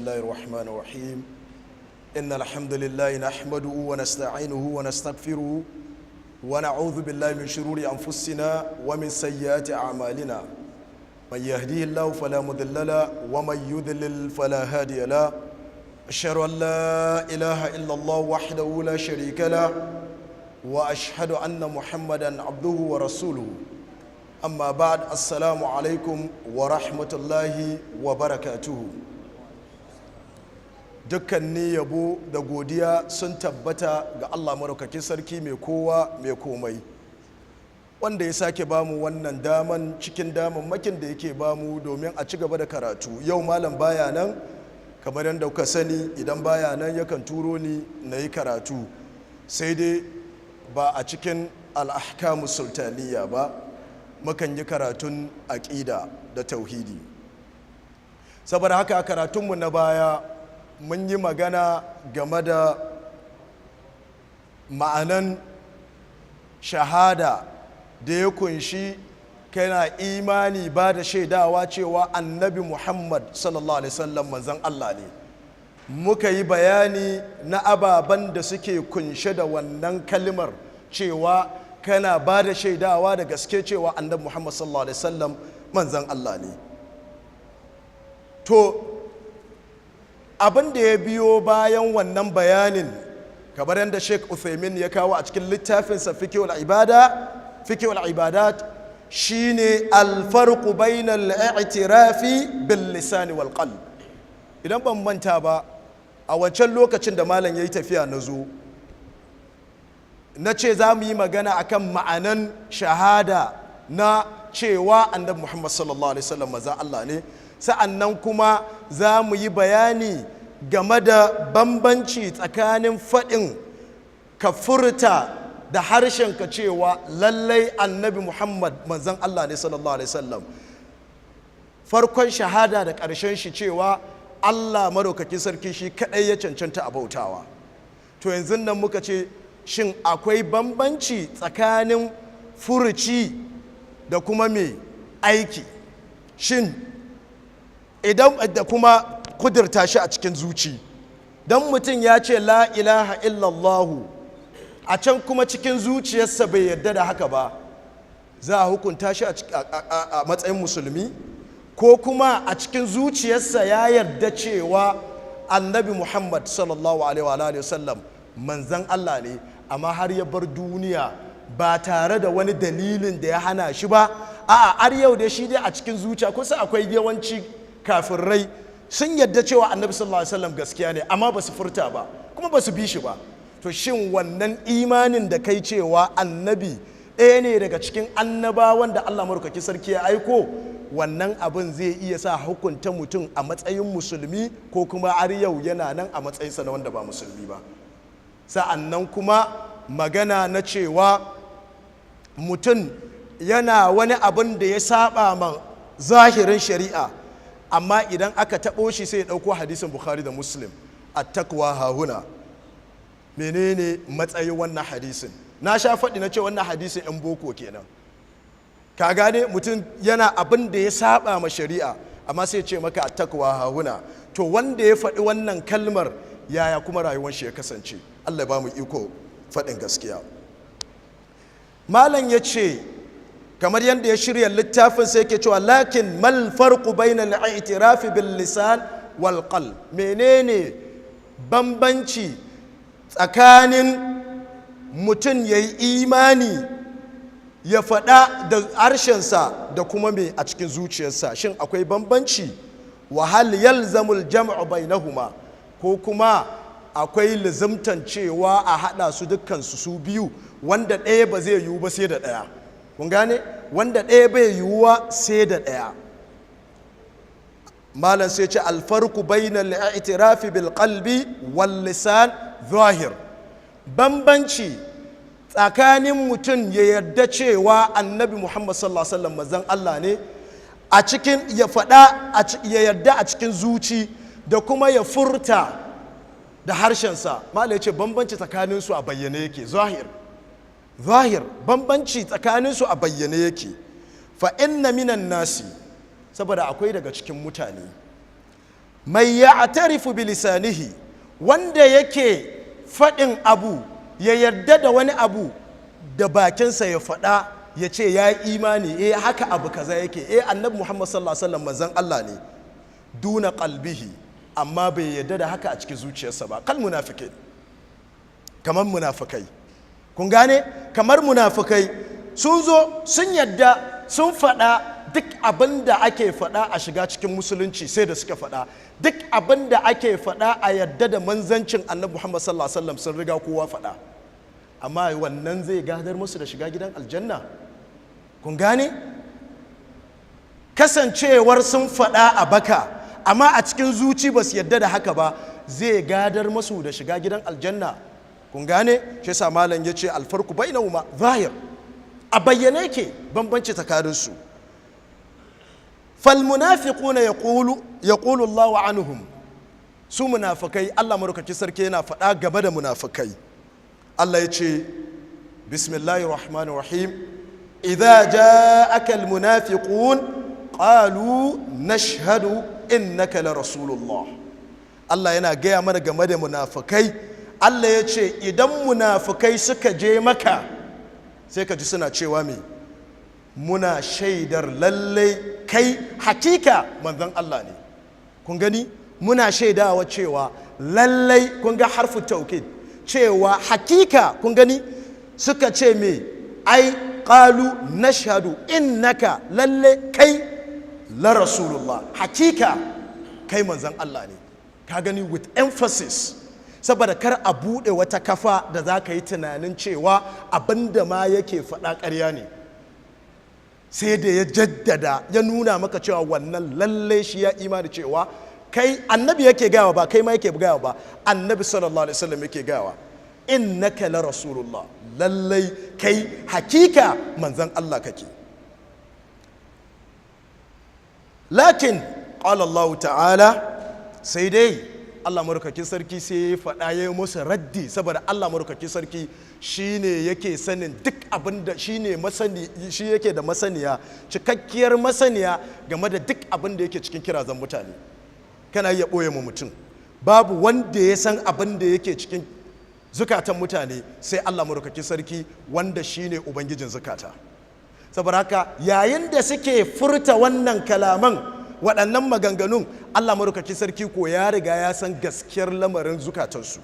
الله الرحمن الرحيم إن الحمد لله نحمده ونستعينه ونستغفره ونعوذ بالله من شرور أنفسنا ومن سيئات أعمالنا من يهديه الله فلا مضل له ومن يضلل فلا هادي له أشهد أن لا إله إلا الله وحده لا شريك له وأشهد أن محمدا عبده ورسوله أما بعد السلام عليكم ورحمة الله وبركاته. dukkanin yabo da godiya sun tabbata ga Allah madaukakin sarki mai kowa mai komai wanda ya sake bamu wannan daman cikin damammakin da yake bamu domin a ci gaba da karatu. Yau malam baya nan, kamar yadda kuka sani idan baya nan yakan turo ni na yi karatu, sai dai ba a cikin al'ahkamu sultaniya ba, mukan yi karatun aƙida da tauhidi. Saboda haka karatunmu na baya mun yi magana game da ma'anan shahada da ya kunshi kana imani ba da shaidawa cewa annabi Muhammad sallallahu alaihi wasallam manzon Allah ne. Muka yi bayani na ababen da suke kunshe da wannan kalmar cewa kana ba da shaidawa da gaske cewa annabi Muhammad sallallahu alaihi wasallam manzon Allah ne. To abin da ya biyo bayan wannan bayanin, kamar yadda Sheikh Uthaymin ya kawo a cikin littafinsa Fiqhul Ibadat, shine alfarqu bainal i'tirafi bil lisani wal qalb. Idan ban manta ba, a wancan lokacin da malam yayi tafiya na ce za mu yi magana akan ma'anan shahada na cewa annabi Muhammad sallallahu alaihi wasallam manzon Allah ne. Sa'annan kuma za mu yi bayani game da bambanci tsakanin faɗin ka furta da harshen ka cewa lallai annabi Muhammad manzon Allah ne sallallahu alaihi wasallam, farkon shahada da ƙarshen shi cewa Allah madaukakin sarki shi kaɗai ya cancanta a bautawa. To yanzu nan muka ce shin akwai bambanci tsakanin furuci da kuma mai aiki, shin idan da kuma kudurta shi a cikin zuci. Don mutum ya ce la ilaha illallahu a can kuma cikin zuciyarsa bai yarda da haka ba, za a hukunta shi a matsayin musulmi? Ko kuma a cikin zuciyarsa ya yarda cewa annabi Muhammad sallallahu alaihi wasallam manzan Allah ne, amma har ya bar duniya ba tare da wani dalilin da ya hana shi ba? A'a, har yau da shi dai a cikin zuciya, kusa akwai yawanci kafirai sun yadda cewa annabi sallallahu alaihi wasallam gaskiya ne, amma ba su furta ba kuma ba su bi shi ba. To shin wannan imanin da kai cewa annabi ɗaya ne daga cikin annabawan da Allah maɗaukakin sarki ya aiko, wannan abin zai iya sa hukunta mutum a matsayin musulmi ko kuma har yau yana nan a matsayinsa na wanda ba musulmi ba? Sa'annan kuma magana na cewa mutum yana wani abin da ya saba ma zahirin shari'a, amma idan aka taɓo shi sai ya ɗauko hadisin Bukhari da Muslim, at-taqwa hahuna. Menene matsayin wannan hadisin? Na sha faɗi na ce wannan hadisin ‘yan boko kenan. Ka gane mutum yana abin da ya saba ma shari'a, amma sai ce maka at-taqwa hahuna. To wanda ya faɗi wannan kalmar yaya kuma rayuwar shi ya kasance? Allah ba mu iko faɗin gaskiya. Malam ya ce, kamar yadda ya shirya littafin sai yake cewa lakin mal farqu bainal i'tirafi bil lisan wal qalb. Menene bambanci tsakanin mutum yayi imani ya faɗa da harshensa da kuma me a cikin zuciyarsa? Shin akwai bambanci? Wa hal yalzamul jam'u bainahuma, ko kuma akwai lizimtan cewa a haɗa su dukkan su biyu, wanda ɗaya ba zai yiwu ba sai da ɗaya? Kun gane? Wanda ɗaya bai yiwuwa sai da ɗaya. Malam sai ce alfarku bainal i'tirafi bil qalbi wal lisan zahir. Bambanci tsakanin mutum ya yarda cewa annabi Muhammad sallallahu alaihi wasallam manzon Allah ne, a cikin ya faɗa ya yarda a cikin zuci, da kuma ya furta da harshensa. Malam ya ce bambanci tsakaninsu a bayyane yake, zahir, bambanci tsakaninsu a bayyane yake. Fa inna minan nasi, saboda akwai daga cikin mutane mai ya'tarifu bilisanihi, wanda yake faɗin abu ya yarda da wani abu da bakinsa ya faɗa ya ce ya yi imani haka abu kaza yake annabi Muhammad sallallahu alaihi wasallam manzon Allah ne, duna qalbihi, amma bai yarda da haka a cikin zuciyarsa ba, kal munafikai, kamar munafikai. Kun gane, kamar munafikai sun zo sun yadda sun faɗa duk abin da ake faɗa a shiga cikin musulunci sai da suka faɗa, duk abin da ake faɗa a yadda da manzancin annabi Muhammad sallallahu alaihi wasallam sun riga kowa faɗa, amma wannan zai gadar musu da shiga gidan aljanna? Kun gane, kasancewar sun faɗa a baka amma a cikin zuci ba su yadda da haka ba, zai gadar musu da shiga gidan aljanna? Kun gane, shi yasa malam ya ce alfarku bainahuma zahir, a bayyane ke bambanci tsakaninsu. falmunafiquna yaqulu Allahu anhum, su munafikai Allah madaukakin sarki yana faɗa gaba da munafikai. Allah ya ce bismillahir rahmanir rahim, idza ja'aka almunafiqun qalu nashhadu innaka la rasulullah. Allah yana gaya mana game da munafikai. Allah ya ce idan munafikai suka je maka sai ka ji suna cewa me, muna shaidar lallai kai hakika manzon Allah ne. Kun gani, muna shaidawa cewa lallai, kun ga harfu taukid, cewa hakika, kun gani, suka ce me, ai qalu nashhadu innaka lallai kai la rasulullah, hakika kai manzon Allah ne. Ka gani, with emphasis, saboda kar a buɗe wata kafa da za ka yi tunanin cewa abinda ma yake faɗa ƙarya ne, sai da ya jaddada ya nuna maka cewa wannan lalle shi ya imani cewa kai annabi yake gawa ba kai ma yake gawa ba, annabi sallallahu alaihi wasallam yake gawa, innaka la rasulullah, lalle kai hakika manzon Allah kake. Lakin qala Allah ta'ala, sai dai Allah marukakin sarki sai ya faɗa ya yi musu raddi, saboda Allah marukakin sarki shi ne yake sanin duk abin da shi ne masani, shi yake da masaniya, cikakkiyar masaniya game da duk abin da yake cikin kirazan mutane. Kana iya ɓoye mu mutum, babu wanda ya san abin da yake cikin zukatan mutane sai Allah marukakin sarki, wanda shi ne ubangijin zukata. Saboda haka yayin da suke furta wannan kalaman, waɗannan maganganun, Allah marukakin sarki ko ya riga ya san gaskiyar lamarin zukatansu,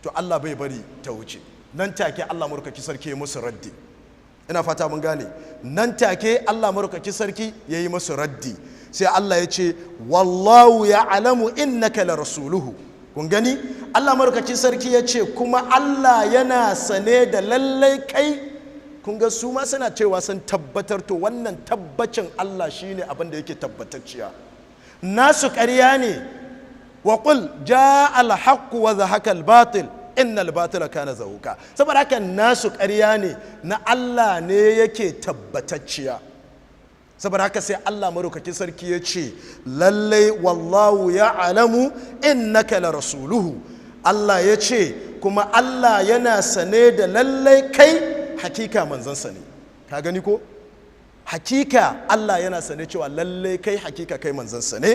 to Allah bai bari ta wuce. Nan take Allah marukakin sarki ya musu raddi. Ina fata mun gane, nan take Allah marukakin sarki ya yi musu raddi. Sai Allah ya ce wallahu ya'lamu innaka la rasuluhu. Kun gani, Allah marukakin sarki ya ce kuma Allah yana sane da lallai kai. Kun ga su ma suna cewa sun tabbatar, to wannan tabbacin Allah shine abin da yake tabbatacciya. Nasu ƙarya ne, wa qul jaa al-haqq wa zahaqa al-batil innal batila kana zahuqa. Saboda haka nasu ƙarya ne, na Allah ne yake tabbatacciya. Saboda haka sai Allah madaukakin sarki ya ce lallai wallahu ya'lamu innaka la rasuluhu. Allah ya ce kuma Allah yana sane da lallai kai hakika manzansa ne. Ka gani ko, hakika Allah yana sane cewa lallai kai hakika kai manzansa ne.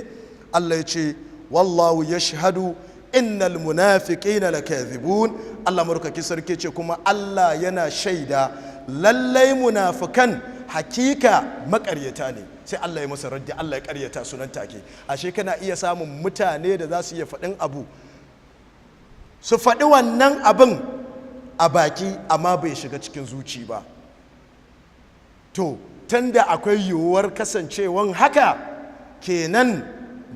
Allah ya ce wallahu yashhadu innal munafiqina lakazibun. Allah madaukakin sarki ce kuma Allah yana shaida lallai munafikan hakika makaryata ne. Sai Allah ya masa raddi, Allah ya karyata sunan take. Ashe kana iya samun mutane da za su iya faɗin abu, su faɗi wannan abin a baki amma bai shiga cikin zuci ba. To tunda akwai yiwuwar kasancewan haka, kenan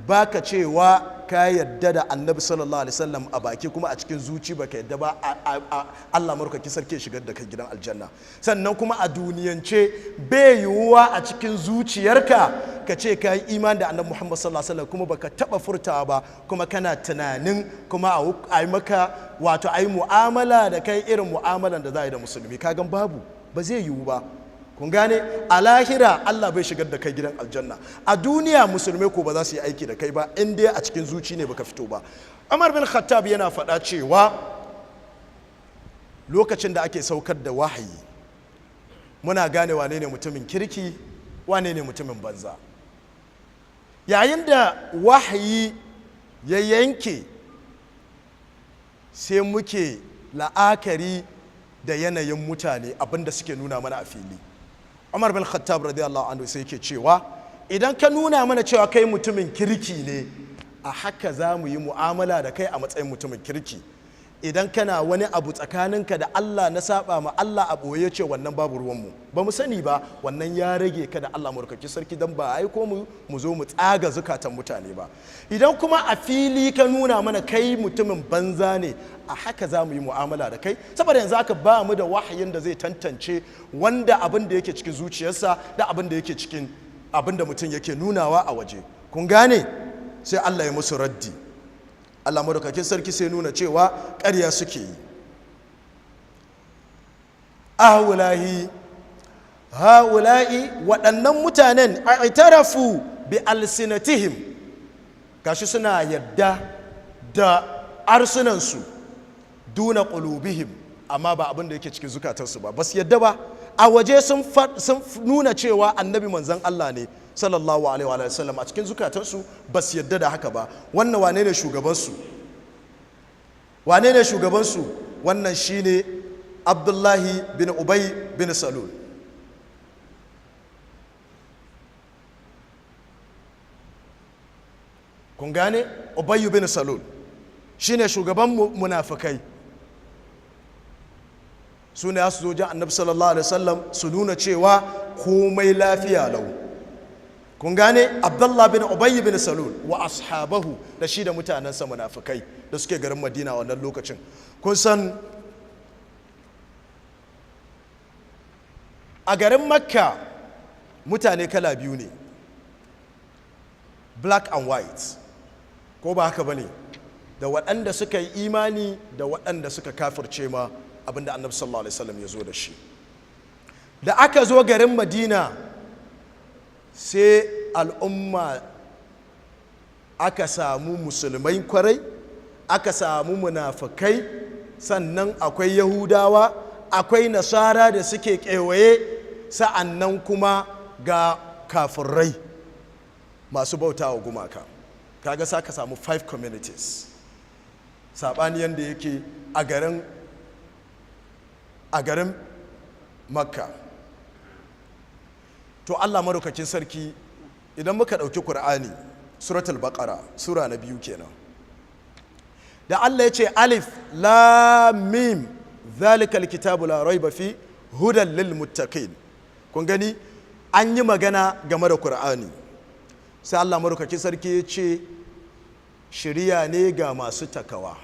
baka cewa ka yadda da annabi sallallahu alaihi wasallam a baki kuma a cikin zuci baka yadda ba, Allah marukaki sarki shigar da kai gidan aljanna. Sannan kuma a duniyance bai yiwuwa a cikin zuciyarka ka ce ka yi iman da annabi Muhammad sallallahu alaihi wasallam kuma baka taba furtawa ba, kuma kana tunanin kuma a yi maka wato a yi mu'amala da kai irin mu'amalan da za a yi da musulmi. Ka gan babu, ba zai yiwu ba. Kun gane, a lahira Allah bai shigar da kai gidan aljanna, a duniya musulmai ko ba za su yi aiki da kai ba in dai a cikin zuci ne baka fito ba. Umar bin Khattab yana faɗa cewa lokacin da ake saukar da wahayi muna gane wane ne mutumin kirki wane ne mutumin banza. yayin da wahayi ya yanke sai muke la'akari da yanayin mutane abinda suke nuna mana a fili. Umar bin Khattab radiyallahu anhu sai yake cewa idan ka nuna mana cewa kai mutumin kirki ne, a haka za mu yi mu'amala da kai a matsayin mutumin kirki. Idan kana wani abu tsakaninka da Allah na saba ma Allah a ɓoye ce wannan babu ruwanmu, ba mu sani ba, wannan ya rage ka da Allah murkaki sarki, don ba aiko mu zo mu tsaga zukatan mutane ba. Idan kuma a fili ka nuna mana kai mutumin banza ne, a haka za mu yi mu'amala da kai, saboda yanzu aka ba mu da wahayin da zai tantance wanda abin da yake cikin zuciyarsa da abin da yake cikin abin da mutum yake nunawa a waje. Kun gane? Sai Allah ya musu raddi. Allah madaukakin sarki sai nuna cewa ƙarya suke yi. Ha'ula'i waɗannan mutanen i'tarafu bi alsinatihim, gashi suna yadda da arsunansu, duna qulubihim, amma ba abin da yake cikin zukatansu ba su yadda ba. A waje sun nuna cewa annabi manzon Allah ne sallallahu alaihi wa sallam, a cikin zukatansu ba su yadda da haka ba. Wannan wane ne shugabansu? Wannan shine Abdullahi bin Ubay bin Salul. Kun gane? Ubay bin Salul shine shugaban munafikai. Su ne su zo jan annabi sallallahu alaihi wasallam su nuna cewa komai lafiya lau. Kun gane? Abdullah bin Ubay bin Salul wa ashabahu, da shi da mutanensa munafikai da suke garin Madina wannan lokacin. Kun san a garin Makka mutane kala biyu ne, black and white, ko ba haka bane? Da waɗanda suka yi imani da waɗanda suka kafirce ma abinda annabi sallallahu alaihi wasallam ya zo da shi. Da aka zo garin Madina sai al'umma aka samu musulmai kwarai, aka samu munafikai, sannan akwai yahudawa, akwai nasara da suke kewaye, sa'annan kuma ga kafirai masu bauta wa gumaka. Kaga sa ka samu 5 communities, saɓani yadda yake a garin Makka. To Allah madaukakin sarki, idan muka ɗauki Qur'ani, suratul Baqara, sura na 2 kenan, da Allah ya ce alif lam mim zalikal kitabu la raiba fi hudan lil muttaqin. Kun gani an yi magana game da Qur'ani, sai Allah madaukakin sarki ya ce shiriya ne ga masu takawa.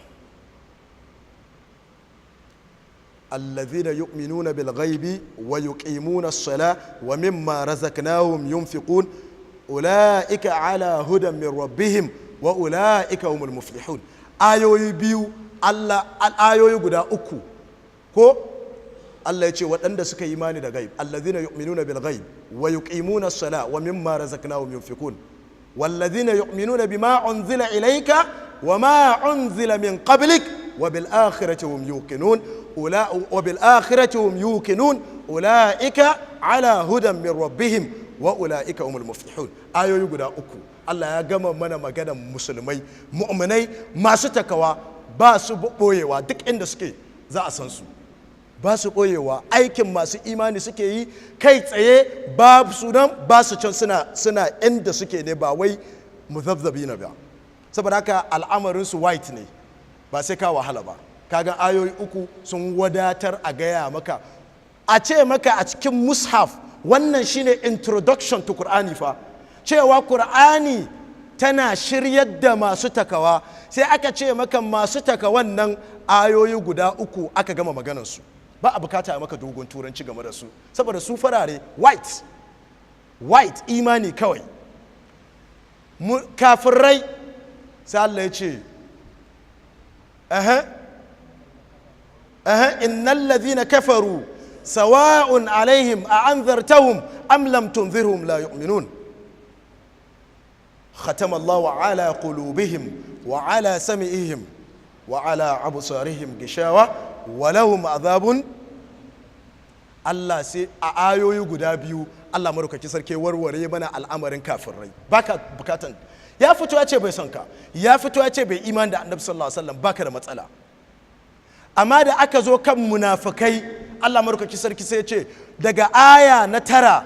الذين يؤمنون بالغيب ويقيمون الصلاة ومما رزقناهم ينفقون أولئك على هدى من ربهم وأولئك هم المفلحون. آيوي بيو الله آيوي قد أكو كو الله يقول وأن سك إيمان الغيب الذين يؤمنون بالغيب ويقيمون الصلاة ومما رزقناهم ينفقون والذين يؤمنون بما أنزل إليك وما أنزل من قبلك وبالآخرة هم يوقنون أولئك على هدى من ربهم وأولئك هم المفلحون. آيوي guda uku Allah ya gama mana maganar musulmai mu'minai masu takawa, ba su boyewa, duk inda suke za a san su, ba su boyewa, aikin masu imani suke yi kai tsaye, ba su nan ba su can, suna inda suke ne, ba wai muzabzabina ba. Saboda haka al'amarin su white ne, ba sai ka wahala ba. Kaga ayoyi uku sun wadatar a gaya maka, a ce maka a cikin mushaf wannan shine introduction to Qur'ani fa, cewa Qur'ani tana shiryar da masu takawa, sai aka ce maka masu takawan nan ayoyi guda uku aka gama maganarsu, ba a bukata maka dogon turanci game da su, saboda su farare white imani kawai. Kafirai sai Allah ya ce إن الذين كفروا سواء عليهم أأنذرتهم أم لم تنذرهم لا يؤمنون ختم الله على قلوبهم وعلى سمعهم وعلى أبصارهم غشاوة ولهم عذاب. Allah sai a ayoyi guda biyu Allah madaukaki sarki warware mana al'amarin kafirai. Baka bukatan ya fito ya ce bai son ka, ya fito ya ce bai imani da annabi sallallahu alaihi wasallam, baka da matsala. Amma da aka zo kan munafikai, Allah madaukaki sarki sai ya ce daga aya na 9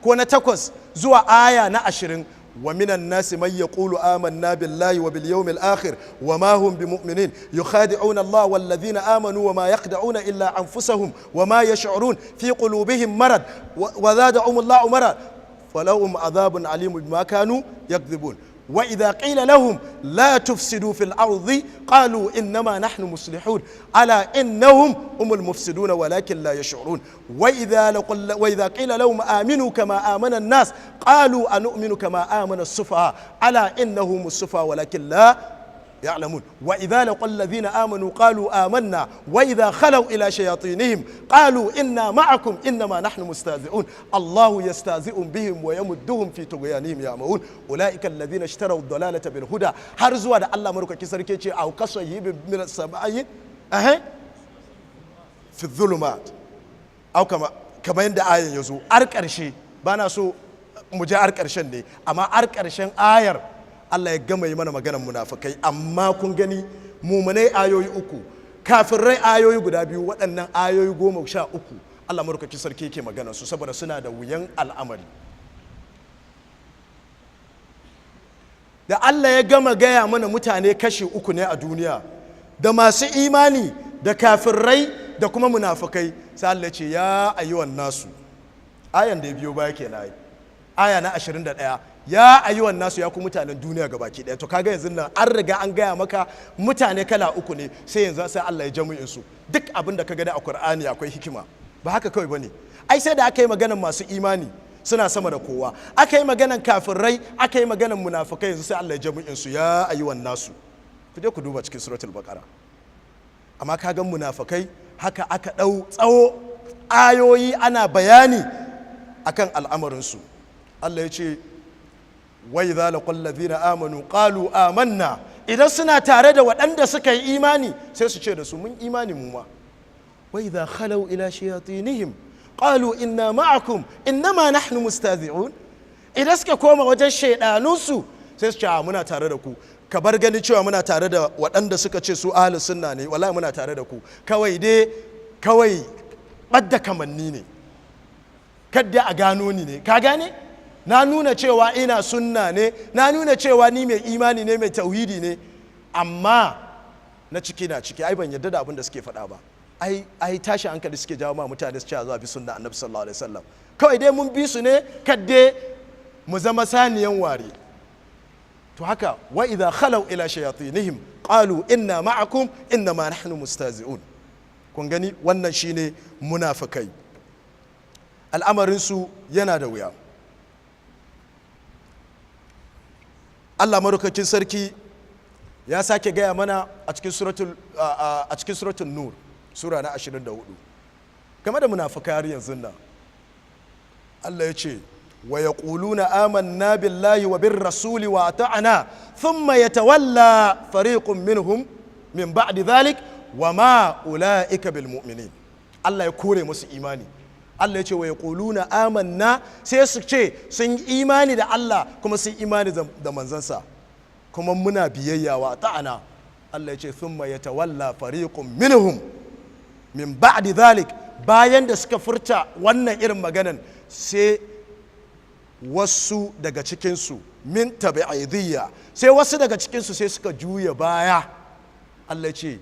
ko na 8 zuwa aya na 20, wa minan nasi man yaqulu amanna billahi wa bil yawmil akhir wa ma hum bimu'minin yukhadi'una Allah wal ladhina amanu wa ma yakhda'una illa anfusahum wa ma yash'urun fi qulubihim marad wa zadahum Allah marad falahum adhabun alim bima kanu yakdhibun. وإذا قيل لهم لا تفسدوا في الأرض قالوا إنما نحن مصلحون ألا إنهم هم المفسدون ولكن لا يشعرون. وإذا قيل لهم آمنوا كما آمن الناس قالوا أنؤمن كما آمن السفهاء ألا إنهم السفهاء ولكن لا يعلمون. وإذا لقوا الذين آمنوا قالوا آمنا وإذا خلوا إلى شياطينهم قالوا إنا معكم إنما نحن مستهزئون الله يستهزئ بهم ويمدهم في طغيانهم يعمهون أولئك الذين اشتروا الضلالة بالهدى. har zuwa da Allah madaukaki sarki ce au kasayib min as-sama'i fi dhulumat au kama yanda ayan yazo ar karshe bana so mu je ar karshen ne amma ar karshen ayar Allah ya gama yi mana maganar munafikai. Amma kun gani mumunai ayoyi 3, kafirai ayoyi guda 2, waɗannan ayoyi 13 Allah madaukaki sarki yake maganar su saboda suna da wuyan al'amari. Da Allah ya gama gaya mana mutane kashi 3 ne a duniya, da masu imani da kafirai da kuma munafikai, sai Allah ce ya ayyuhan nasu, ayan da ya biyo baya kenan, aya na 21, ya ayyuhan nasu, ya ku mutanen duniya gabaki daya. To kaga yanzu nan an riga an gaya maka mutane kala 3 ne, sai yanzu sai Allah ya jami'in su. Duk abin da ka gani a Qur'ani akwai hikima, ba haka kawai bane. Ai sai da aka yi maganar masu imani suna sama da kowa, aka yi maganar kafirai, aka yi maganar munafikai, yanzu sai Allah ya jami'in su ya ayyuhan nasu. Ku je ku duba cikin suratul baqara. Amma kaga munafikai haka aka dau tsawo ayoyi ana bayani akan al'amarin su. Allah ya ce wa idza laqul ladina amanu qalu amanna, idan suna tare da waɗanda suka yi imani sai su ce da su mun imani mu ma. Wa idza khalu ila shayatinihim qalu inna ma'akum innama nahnu mustahzi'un, idan suka koma wajen shaidanunsu sai su ce muna tare da ku. Ka bar gani cewa muna tare da waɗanda suka ce su ahlus sunna ne, wallahi muna tare da ku, kawai ɓadda kamanni ne, kadda a gano ni ne, ka gane? Na nuna cewa ina sunna ne, na nuna cewa ni mai imani ne, mai tauhidi ne, amma na ciki na ciki, ai ban yarda da abin da suke faɗa ba. Ai tashi hankali suke jawo ma mutane su cewa zuwa bi sunna annabi sallallahu alaihi wasallam, kawai dai mun bi su ne kadde mu zama saniyan ware. To haka wa idha khalaw ila shayatinihim qalu inna ma'akum innama nahnu mustahzi'un. Kun gani wannan shine munafikai, al'amarin su yana da wuya. Allah madaukakin sarki ya sake gaya mana a cikin suratul nur sura na 24 game da munafikai har yanzu nan. Allah ya ce wa yaquluna amanna billahi wa bir rasuli wa ata'na thumma yatawalla fariqun minhum min ba'di dhalik wa ma ulaika bil mu'minin. Allah ya kore musu imani. Allah ya ce wa yaquluna amanna, sai su ce sun yi imani da Allah kuma sun imani da manzansa kuma muna biyayya wa ta'ana. Allah ya ce thumma yatawalla fariqun minhum min ba'di dhalik, bayan da suka furta wannan irin maganan sai wasu daga cikinsu min tabi'idiyya, sai wasu daga cikinsu sai suka juya baya. Allah ya ce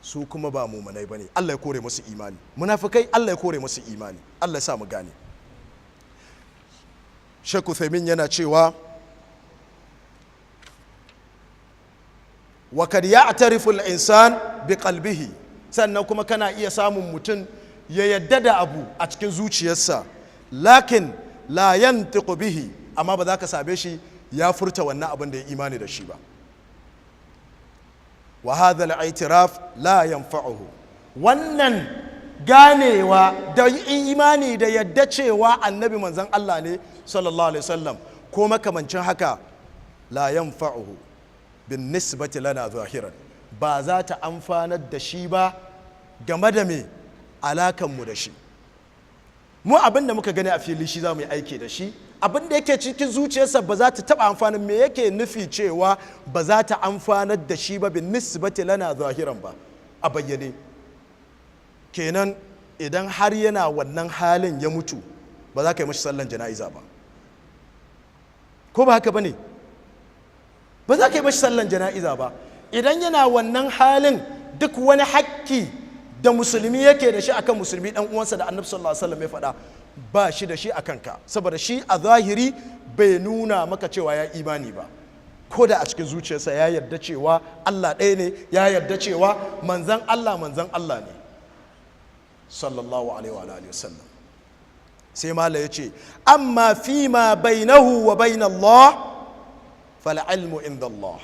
su kuma ba mumunai bane, Allah ya kore musu imani. Munafikai Allah ya kore musu imani, Allah ya sa mu gane. Sheikh Uthaymin yana cewa wa kad ya'tarifu al-insan bi qalbihi, sannan kuma kana iya samun mutum ya yadda da abu a cikin zuciyarsa, lakin la yantiqu bihi, amma ba za ka same shi ya furta wannan abin da ya imani da shi ba. Wa hadha al-i'tiraf la yanfa'uhu, wannan ganewa da imani da yadda cewa annabi manzon Allah ne sallallahu alaihi wasallam ko makamancin haka, la yanfa'uhu bin nisbati lana zahiran, ba za ta amfanar da shi ba game da me alakanmu da shi. mu abin da muka gani a fili shi za mu yi aiki da shi, abin da yake cikin zuciyarsa ba za ta taba amfanin, me yake nufi cewa ba za ta amfanar da shi ba bin nisbati lana zahiran ba, a bayyane. Kenan idan har yana wannan halin ya mutu ba za ka yi mashi sallan jana'iza ba, ko ba haka ba ne? Ba za ka yi mashi sallan jana'iza ba idan yana wannan halin. Duk wani hakki da musulmi yake da shi akan musulmi dan uwansa da annabi sallallahu alaihi wasallam ya faɗa, ba shi da shi akan ka, saboda shi a zahiri bai nuna maka cewa ya imani ba, ko da a cikin zuciyarsa ya yarda cewa Allah ɗaya ne, ya yarda cewa manzan Allah ne sallallahu alaihi wa alihi wasallam. sai mala ya ce amma fi ma bainahu wa bain Allah fal ilmu inda Allah.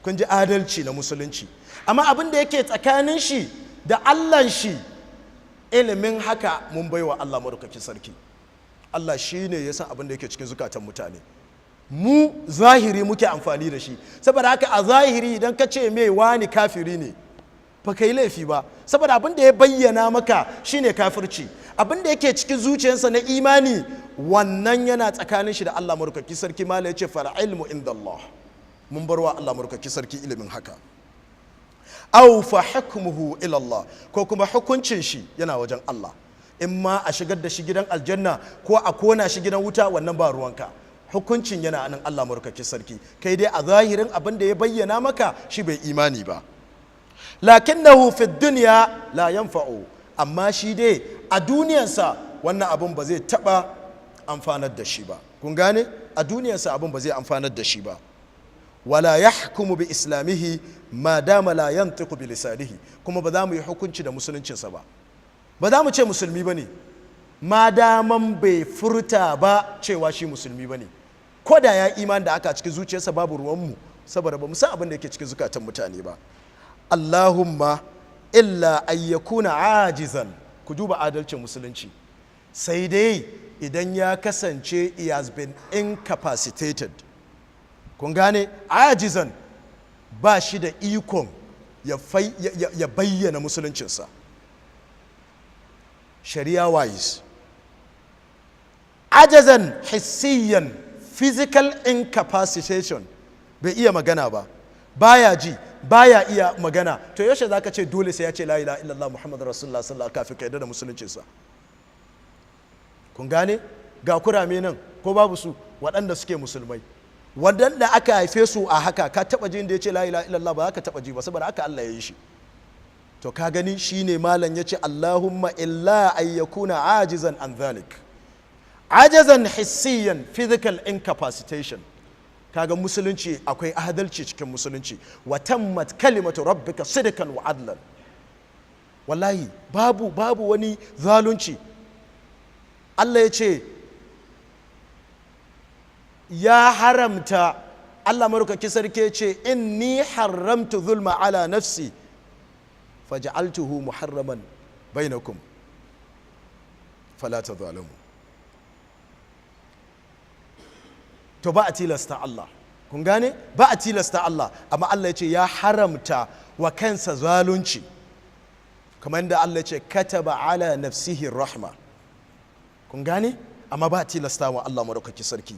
Kun ji adalci na musulunci. Amma abin da yake tsakanin shi da Allahn shi, ilimin haka mun baiwa Allah madaukakin sarki. Allah shi ne ya san abin da yake cikin zukatan mutane, mu zahiri muke amfani da shi. Saboda haka a zahiri idan ka ce mai wani kafiri ne, ba ka yi laifi ba, saboda abin da ya bayyana maka shine kafirci. Abin da yake cikin zuciyarsa na imani, wannan yana tsakanin shi da Allah madaukakin sarki. Mala ya ce fal ilmu inda Allah, mun barwa Allah madaukakin sarki ilimin haka. Aw fa hukmuhu ila Allah, ko kuma hukuncin shi yana wajen Allah. In ma a shigar da shi gidan aljanna ko a kona shi gidan wuta, wannan ba ruwanka, hukuncin yana nan Allah madaukakin sarki. Kai dai a zahirin abin da ya bayyana maka shi bai imani ba. Lakinnahu fi dunya la yanfa'u, amma shi dai a duniyarsa wannan abin ba zai taba amfanar da shi ba. Kun gane? A duniyarsa abin ba zai amfanar da shi ba. Wala yahkumu bi islamihi ma dama la yantiqu bi lisanihi, kuma ba za mu yi hukunci da musuluncinsa ba, ba za mu ce musulmi bane ma daman bai furta ba cewa shi musulmi bane, ko da ya iman da aka cikin zuciyarsa babu ruwanmu, saboda ba mu san abin da yake cikin zukatan mutane ba. Allahumma illa an yakuna ajizan, ku duba adalcin musulunci, sai dai idan ya kasance he has been incapacitated. Kun gane? Ajizan, ba shi da ikon ya bayyana musuluncinsa shari'a wise. Ajazan hissiyan, physical incapacitation, bai iya magana ba, baya ji, baya iya magana. To yaushe zaka ce dole sai ya ce la ilaha illallah muhammadur rasulullah sallallahu alaihi wasallam kafin ka yarda da musuluncinsa? Kun gane? Ga kurame nan ko babu su waɗanda suke musulmai, waɗanda aka haife su a haka, ka taɓa jin da ya ce la ilaha illallah? ba za ka taɓa ji ba, saboda haka Allah ya yi shi. To ka gani shine malam ya ce Allahumma illa an yakuna ajizan an dhalik, ajazan hissiyan, physical incapacitation. Kaga musulunci akwai adalci cikin musulunci. Wa tammat kalimatu rabbika sidqan wa adlan, wallahi babu wani zalunci. Allah ya ce ya haramta, Allah marukakin sarki ce inni haramtu zulma ala nafsi faj'altuhu muharraman bainakum fala tadhalamu. To ba a tilasta Allah, kun gane? Ba a tilasta Allah, amma Allah ya ce ya haramta wa kansa zalunci, kamar yadda Allah ya ce kataba ala nafsihi rahma. Kun gane? Amma ba a tilasta wa Allah marukakin sarki.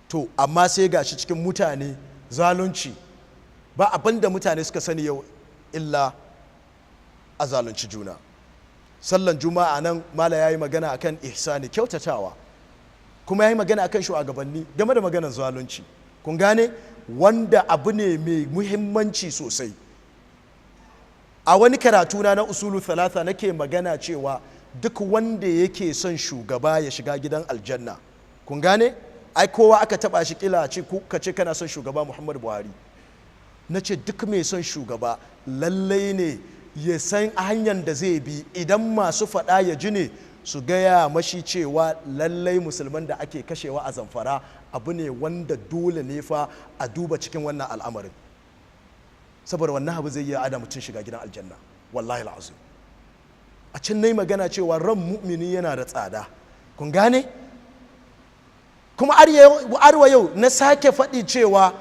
To amma sai gashi cikin mutane zalunci, ba abin da mutane suka sani yau illa a zalunci juna. Sallan juma'a nan mala ya yi magana akan ihsani, kyautatawa, kuma ya yi magana akan shugabanni game da maganar zalunci. Kun gane? Wanda abu ne mai muhimmanci sosai. A wani karatuna na usulu thalatha nake magana cewa duk wanda yake son shugaba ya shiga gidan aljanna. Kun gane? Ai kowa aka taba shi kila ce ka ce kana son shugaba Muhammadu Buhari, na ce duk mai son shugaba lallai ne ya san hanyar da zai bi, idan masu faɗa ya ji ne su gaya mashi cewa lallai musulman da ake kashewa a Zamfara abu ne wanda dole ne fa a duba cikin wannan al'amarin, saboda wannan abu zai yi ada mutum shiga gidan aljanna. Wallahi al'azim, a can nayi magana cewa ran mu'mini yana da tsada. Kun gane? Kuma arwa yau na sake faɗi cewa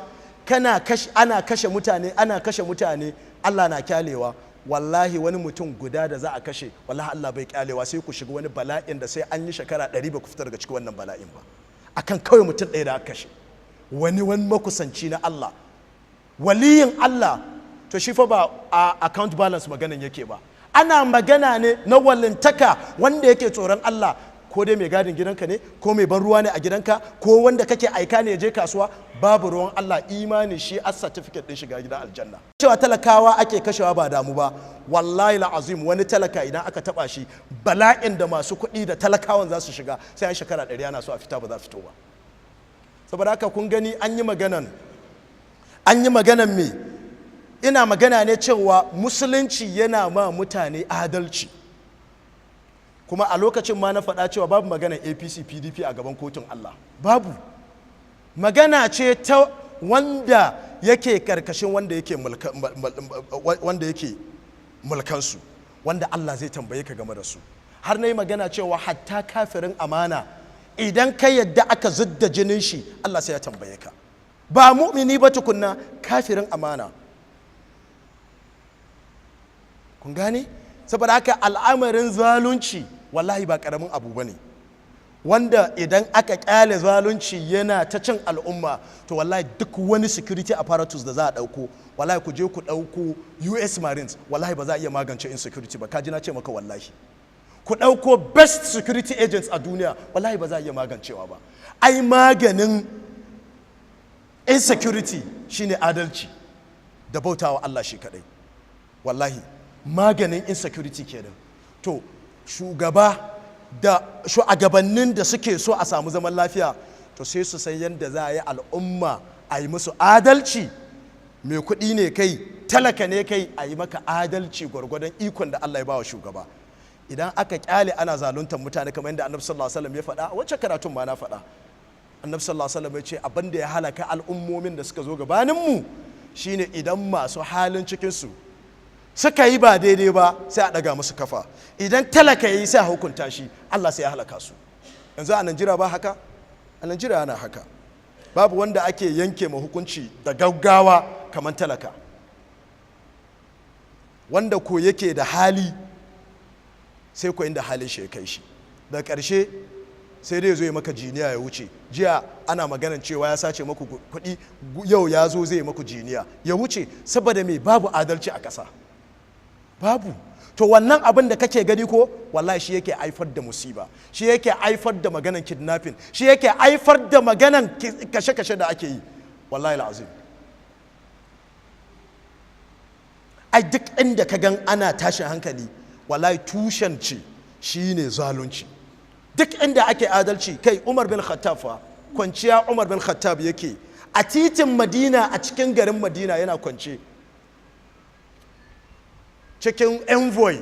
ana kashe mutane Allah na kyalewa. wallahi wani mutum guda da za a kashe wallahi Allah bai kyalewa sai ku shiga wani bala'in da sai an yi shekara 100 ba ku fita daga cikin wannan bala'in ba akan kawai mutum ɗaya da aka kashe wani makusanci na Allah waliyin Allah. To shi fa ba a account balance maganan yake ba, ana magana ne na walintaka wanda yake tsoron Allah, ko dai mai gadin gidanka ne, ko mai ban ruwa ne a gidanka, ko wanda kake aika ne ya je kasuwa. Babu ruwan Allah, imani shi as certificate din shiga gidan aljanna. Cewa talakawa ake kashewa ba damu ba, wallahi la'azim wani talaka idan aka taba shi bala'in da masu kuɗi da talakawan za su shiga sai an shekara 100 ana so a fita ba za fito ba. Saboda haka kun gani an yi maganan me, ina magana ne cewa musulunci yana ma mutane adalci, kuma a lokacin ma na faɗa cewa babu maganar APC PDP a gaban kotun Allah, babu. Magana ce ta wanda yake karkashin wanda yake mulkansu, wanda Allah zai tambaye ka game da su. Har na yi magana cewa hatta kafirin amana idan ka yadda aka zidda jinin shi Allah sai ya tambaye ka, ba mu'mini ba tukunna, kafirin amana. Kun gane? Saboda haka al'amarin zalunci wallahi ba karamin abu bane, wanda idan aka kyale zalunci yana ta cin al'umma to wallahi duk wani security apparatus da za a dauko, wallahi ku je ku dauko US Marines, wallahi ba za a iya magance insecurity ba. Kaji na ce maka wallahi ku dauko best security agents a duniya, wallahi ba za a iya magancewa ba. Ai maganin insecurity shine adalci da bautawa Allah shi kadai. Wallahi maganin insecurity kenan. To shugaba da shugabannin da suke so a samu zaman lafiya to sai su san yadda za a yi al'umma a yi musu adalci. Mai kuɗi ne kai, talaka ne kai, a yi maka adalci gwargwadon ikon da Allah ya ba wa shugaba. Idan aka kyale ana zaluntar mutane kamar yadda Annabi sallallahu alaihi wasallam ya faɗa, a wacce karatun ma na faɗa, Annabi sallallahu alaihi wasallam ya ce abin da ya halaka al'ummomin da suka zo gabaninmu shine idan masu halin cikinsu suka yi ba daidai ba sai a ɗaga musu kafa, idan talaka yi sai a hukunta shi, Allah sai ya halaka su. Yanzu a Najeriya ba haka? A Najeriya ana haka. Babu wanda ake yanke ma hukunci da gaggawa kamar talaka, wanda ko yake da hali sai ko inda halin shi ya kai shi. Daga ƙarshe sai dai zo ya maka jiniya ya wuce. Jiya ana maganan cewa ya sace maku kuɗi, yau ya zo zai maku jiniya ya wuce, saboda me? Babu adalci a ƙasa, babu. To wannan abin da kake gani ko wallahi shi yake haifar da musiba, shi yake haifar da maganan kidnapping, shi yake haifar da maganan kashe-kashe da ake yi. Wallahi al'azim, ai duk inda ka gan ana tashin hankali wallahi tushen ce shine zalunci. Duk inda ake adalci, kai Umar bin Khattab fa kwanciya Umar bin Khattab yake a titin Madina, a cikin garin Madina yana kwance cikin envoy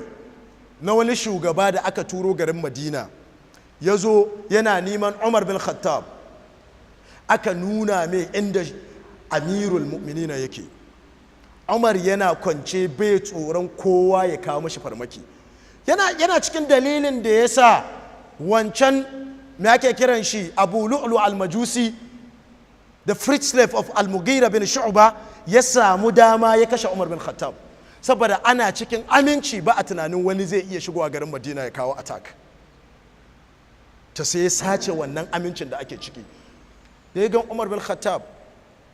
na wani shugaba da aka turo garin Madina, ya zo yana neman Umar bin Khattab, aka nuna mai inda amirul mu'minina yake. Umar yana kwance bai tsoron kowa ya kawo mashi farmaki. Yana cikin dalilin da ya sa wancan me ake kiran shi Abu Lu'lu al-Majusi, the freed slave of Al-Mughira bin Shu'ba, ya samu dama ya kashe Umar bin Khattab, saboda ana cikin aminci, ba a tunanin wani zai iya shigowa garin Madina ya kawo attack. Ta sai ya sace wannan amincin da ake ciki. Da ya gan Umar bin Khattab,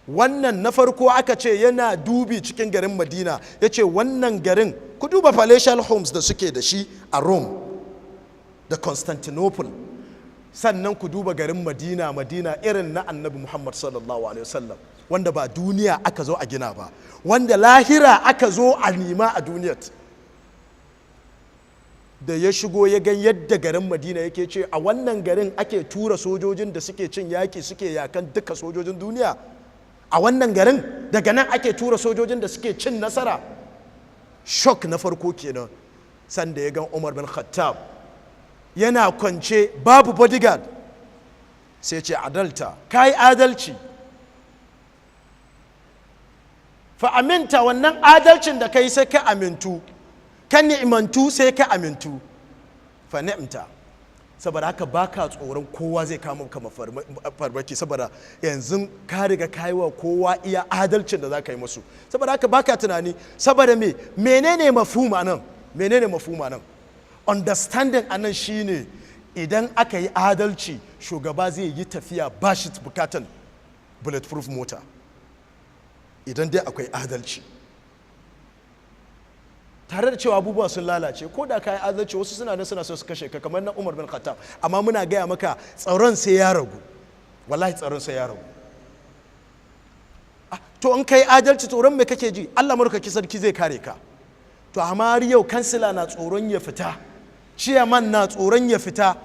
wannan na farko aka ce yana dubi cikin garin Madina, ya ce wannan garin, ku duba palatial homes da suke da shi a Rome da Constantinople, sannan ku duba garin Madina irin na Annabi Muhammad sallallahu alaihi wasallam, wanda ba duniya aka zo a gina ba, wanda lahira aka zo a nima a duniyar. Da ya shigo ya gan yadda garin Madina yake, ce a wannan garin ake tura sojojin da suke cin yaki, suke yakan duka sojojin duniya. A wannan garin daga nan ake tura sojojin da suke cin nasara. Shock na farko kenan. Sanda ya gan Umar bin Khattab yana kwance babu bodyguard, sai ce adalta, kai adalci. Fa aminta, wannan adalcin da kai sai ka amintu, ka ni'mantu sai ka amintu. Fa ni'mta, saboda haka baka tsoron kowa zai kama kama farmaki, saboda yanzu ka riga kaiwa kowa iya adalcin da za ka yi musu, saboda haka baka tunani. Saboda menene mafhuma nan understanding anan shine idan aka yi adalci shugaba zai yi tafiya ba shi bukatan bulletproof mota idan dai akwai adalci, tare da cewa abubuwa sun lalace. Ko da ka yi adalci wasu suna so su kashe ka, kamar na Umar bin Khattab, amma muna gaya maka tsaron sai ya ragu, wallahi tsaron sai ya ragu. To in kai adalci tsoron me kake ji? Allah marukaki sarki zai kare ka. To amma har yau kansila na tsoron ya fita, chairman na tsoron ya fita,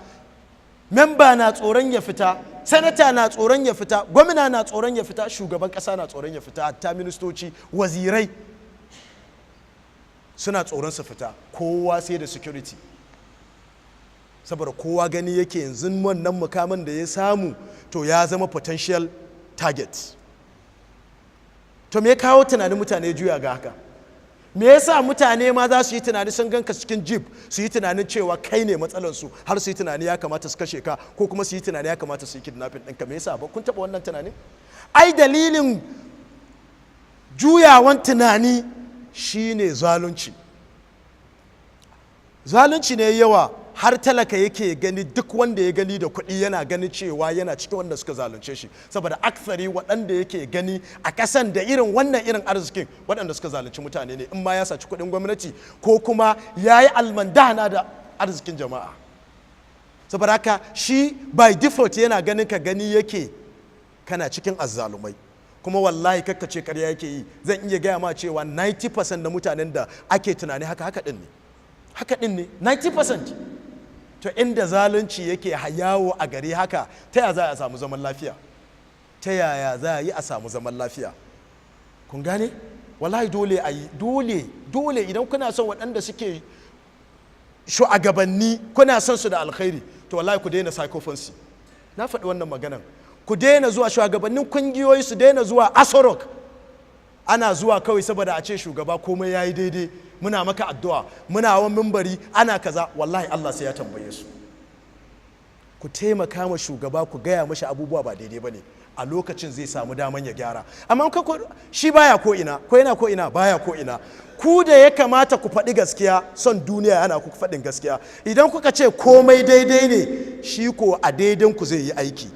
memba na tsoron ya fita, sanata na tsoron ya fita, gwamna na tsoron ya fita, shugaban kasa na tsoron ya fita, hatta ministoci, wazirai suna tsoron su fita, kowa sai da security, saboda kowa gani yake yanzu wannan mukamin da ya samu to ya zama potential target. To me kawo tunanin mutane juya ga haka? Me yasa mutane ma za su yi tunani sun ganka cikin jeep su yi tunanin cewa kai ne matsalarsu, har su yi tunani ya kamata su kashe ka, ko kuma su yi tunani ya kamata su yi kidnapping ɗinka? Me yasa ba kun taɓa wannan tunanin? Ai dalilin juyawan tunani shine zalunci ne yawa, har talaka yake gani duk wanda ya gani da kuɗi yana gani cewa yana cikin wanda suka zalunce shi, saboda aksari waɗanda yake gani a ƙasan da irin arzikin waɗanda suka zalunci mutane ne, in ma ya saci kuɗin gwamnati ko kuma ya yi almandana da arzikin jama'a. Saboda haka shi by default yana ganin ka gani yake kana cikin azzalumai, kuma wallahi kakkace ƙarya yake yi. Zan iya gaya ma cewa 90% na mutanen da ake tunani haka ɗin ne 90%. To inda zalunci yake yawo a gari haka, ta yaya za a samu zaman lafiya? Ta yaya za a yi a samu zaman lafiya? Kun gane? Wallahi dole a yi, dole idan kuna son waɗanda suke shugabanni kuna son su da alkhairi, to wallahi ku daina psychophancy. Na faɗi wannan maganan. Ku daina zuwa shugabannin kungiyoyi, su daina zuwa Asorok ana zuwa kawai saboda a ce shugaba komai ya yi daidai, muna maka addu'a, muna wa mimbari, ana kaza. Wallahi Allah sai ya tambaye su. Ku taimaka ma shugaba, ku gaya mashi abubuwa ba daidai ba ne, a lokacin zai samu daman ya gyara. Amma shi baya ko ina, ko yana ko ina, baya ko ina. Ku da ya kamata ku faɗi gaskiya, son duniya yana ku faɗin gaskiya. Idan kuka ce komai daidai ne, shi ko a daidan ku zai yi aiki.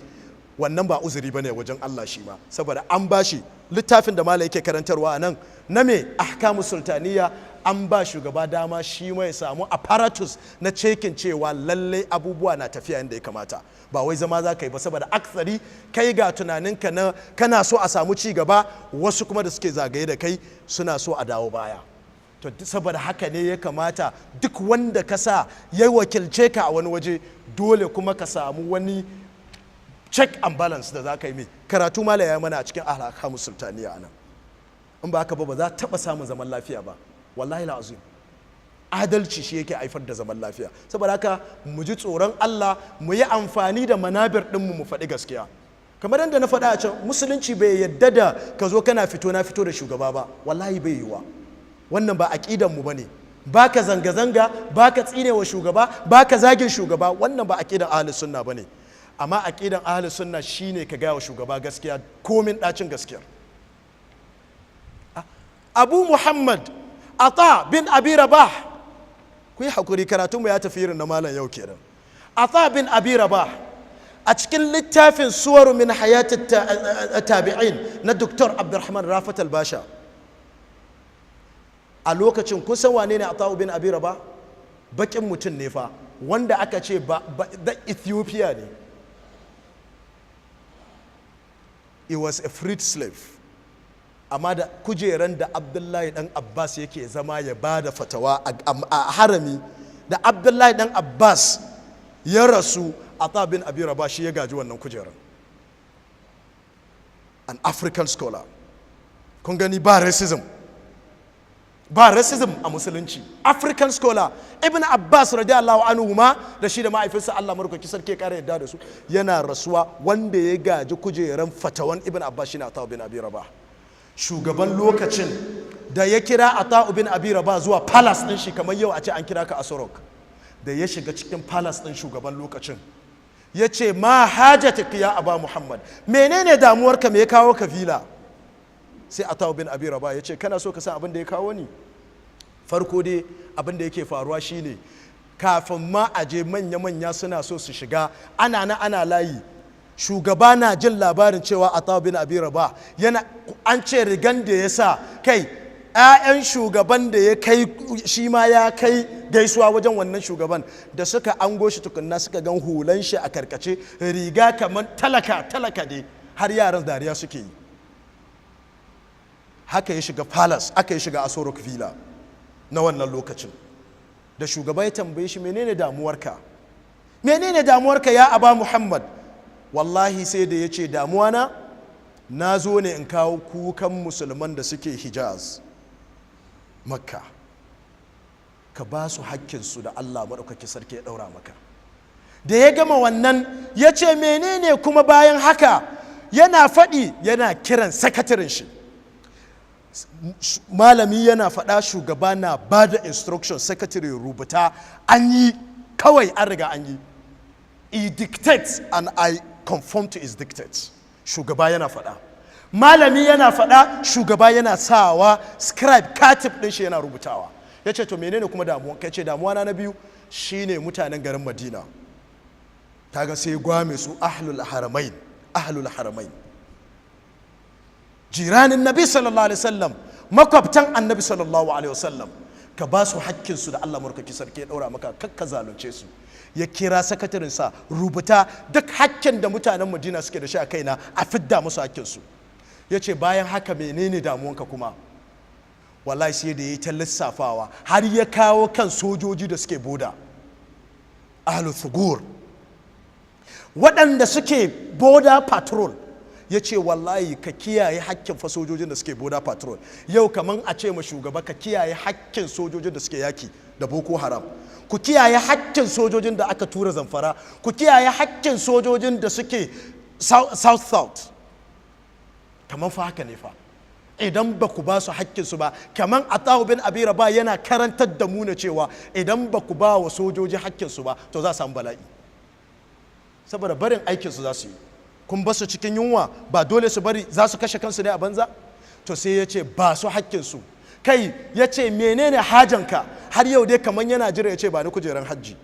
Wannan ba uzuri bane wajen Allah shi ma, saboda an bashi littafin da malai yake karantarwa nan na me ahkamu sultaniya, an ba shugaba dama shi ma ya samu apparatus na cekin cewa lallai abubuwa na tafiya yadda ya kamata. Ba wai zama za ka yi ba, saboda aksari kai ga tunaninka na kana so a samu ci gaba, wasu kuma da suke zagaye da kai suna so a dawo baya. To saboda haka ne ya kamata duk wanda ka sa ya wakilce ka a wani waje, dole kuma ka samu wani check and balance da za ka yi mai karatu. Malaya mana a cikin ahkamu sultaniya anan. In ba haka ba za taɓa samun zaman lafiya ba, wallahi la'azim. Adalci shi yake haifar da zaman lafiya. Saboda haka mu ji tsoron Allah, mu yi amfani da manabir ɗinmu mu faɗi gaskiya. Kamar yadda na faɗa a can, musulunci bai yadda da ka zo kana fito na fito da shugaba ba, wallahi bai yiwa. Wannan ba aƙidanmu ba ne. Ba ka zanga-zanga, ba ka tsinewa shugaba, ba ka zagin shugaba, wannan ba aƙidan ahlus sunna ba ne. Amma aƙidan ahlus sunna shine ka gaya wa shugaba gaskiya, komin ɗacin gaskiyar. Abu Muhammad Ata bin Abi Rabah, ku yi hakuri karatunmu ya tafi irin na malam yau kenan. Ata bin Abi Rabah a cikin littafin Suwaru min hayatit tabi'in na Dr. Abdurrahman Rafat al-Basha, a lokacin kun san wane ne Ata bin Abi Rabah? Bakin mutum ne fa, wanda aka ce da Ethiopia ne. He was a freed slave, amma da kujeran da Abdullahi dan Abbas yake zama ya ba da fatawa a harami, da Abdullahi dan Abbas ya rasu, Ata bin Abi Rabah shi ya gaji wannan kujeran. An African scholar. Kun gani ba racism a musulunci. African scholar. Ibn Abbas radiyallahu anhu ma da shi da ma'aifinsa Allah marukaki sarki ya kare yadda da su, yana rasuwa wanda ya gaji kujeran fatawan Ibn Abbas shine Ata bin Abi Rabah. Shugaban lokacin da ya kira Ata bin Abi Rabah zuwa palace din shi, kamar yau a ce an kira ka a Sorok, da ya shiga cikin palace ɗin shugaban lokacin ya ce ma hajjatik ya aba muhammad, menene damuwarka, me ya kawo ka vila? sai Ata'u bin Abi Rabah ya ce kana so ka san abin da ya kawo ni? Farko dai abin da yake faruwa shine kafin ma a je manya-manya suna so su shiga ana layi, shugaba na jin labarin cewa Ata'u bin Abi Rabah yana, an ce rigan da ya sa kai 'ya'yan shugaban da ya kai shi ma ya kai gaisuwa wajen wannan shugaban, da suka ango shi tukunna suka gan hulan shi a karkace, riga kamar talaka dai, har yaran dariya suke yi. Haka ya shiga palace, aka ya shiga Aso Rock Villa na wannan lokacin, da shugaba ya tambaye shi menene damuwarka, menene damuwarka ya aba muhammad? Wallahi sai da ya ce damuwana na zo ne in kawo kukan musulman da suke Hijaz, Makka, ka ba su hakkinsu da Allah maɗaukaki sarki ya ɗaura maka. Da ya gama wannan ya ce menene kuma bayan haka, yana faɗi yana kiran sakatarin shi, malami yana faɗa, shugaba na ba da instruction, secretary rubuta, an yi kawai, an riga an yi. He dictates and I conform to his dictates. Shugaba yana faɗa, malami yana faɗa, shugaba yana sawa, scribe katib ɗin shi yana rubutawa. Ya ce to menene kuma damuwa? Ya ce damuwa na biyu shine mutanen garin Madina. Kaga sai gwame su ahlul haramain, jiranin nabi sallallahu alaihi wasallam, makwabtan annabi sallallahu alaihi wasallam, ka ba su hakkinsu da Allah murkaki sarki ya daura maka, kakka zalunce su. Ya kira sakatarinsa, rubuta duk hakkin da mutanen Madina suke da shi a kaina, a fidda musu hakkinsu. Ya ce bayan haka menene damuwanka kuma? Wallahi sai da ya yi ta lissafawa har ya kawo kan sojoji da suke boda, ahlu thugur, waɗanda suke boda patrol. Ya ce wallahi ka kiyaye hakkin fa sojojin da suke boda patrol. Yau kaman a ce ma shugaba ka kiyaye hakkin sojojin da suke yaki da Boko Haram, ku kiyaye hakkin sojojin da aka tura Zamfara, ku kiyaye hakkin sojojin da suke south. Kaman fa haka ne fa, idan ba ku ba su hakkinsu ba, kaman Ata'u bin Abi Rabah yana karantar da mu na cewa idan ba ku ba wa sojoji hakkinsu ba to za su samu bala'i, saboda barin aikinsu za su yi. Kun basu cikin yunwa, ba dole su bari, za su kashe kansu ne a banza? To sai ya ce ba su hakkinsu. Kai ya ce menene hajanka? Har yau dai kaman yana jira ya ce ba ni kujeran hajji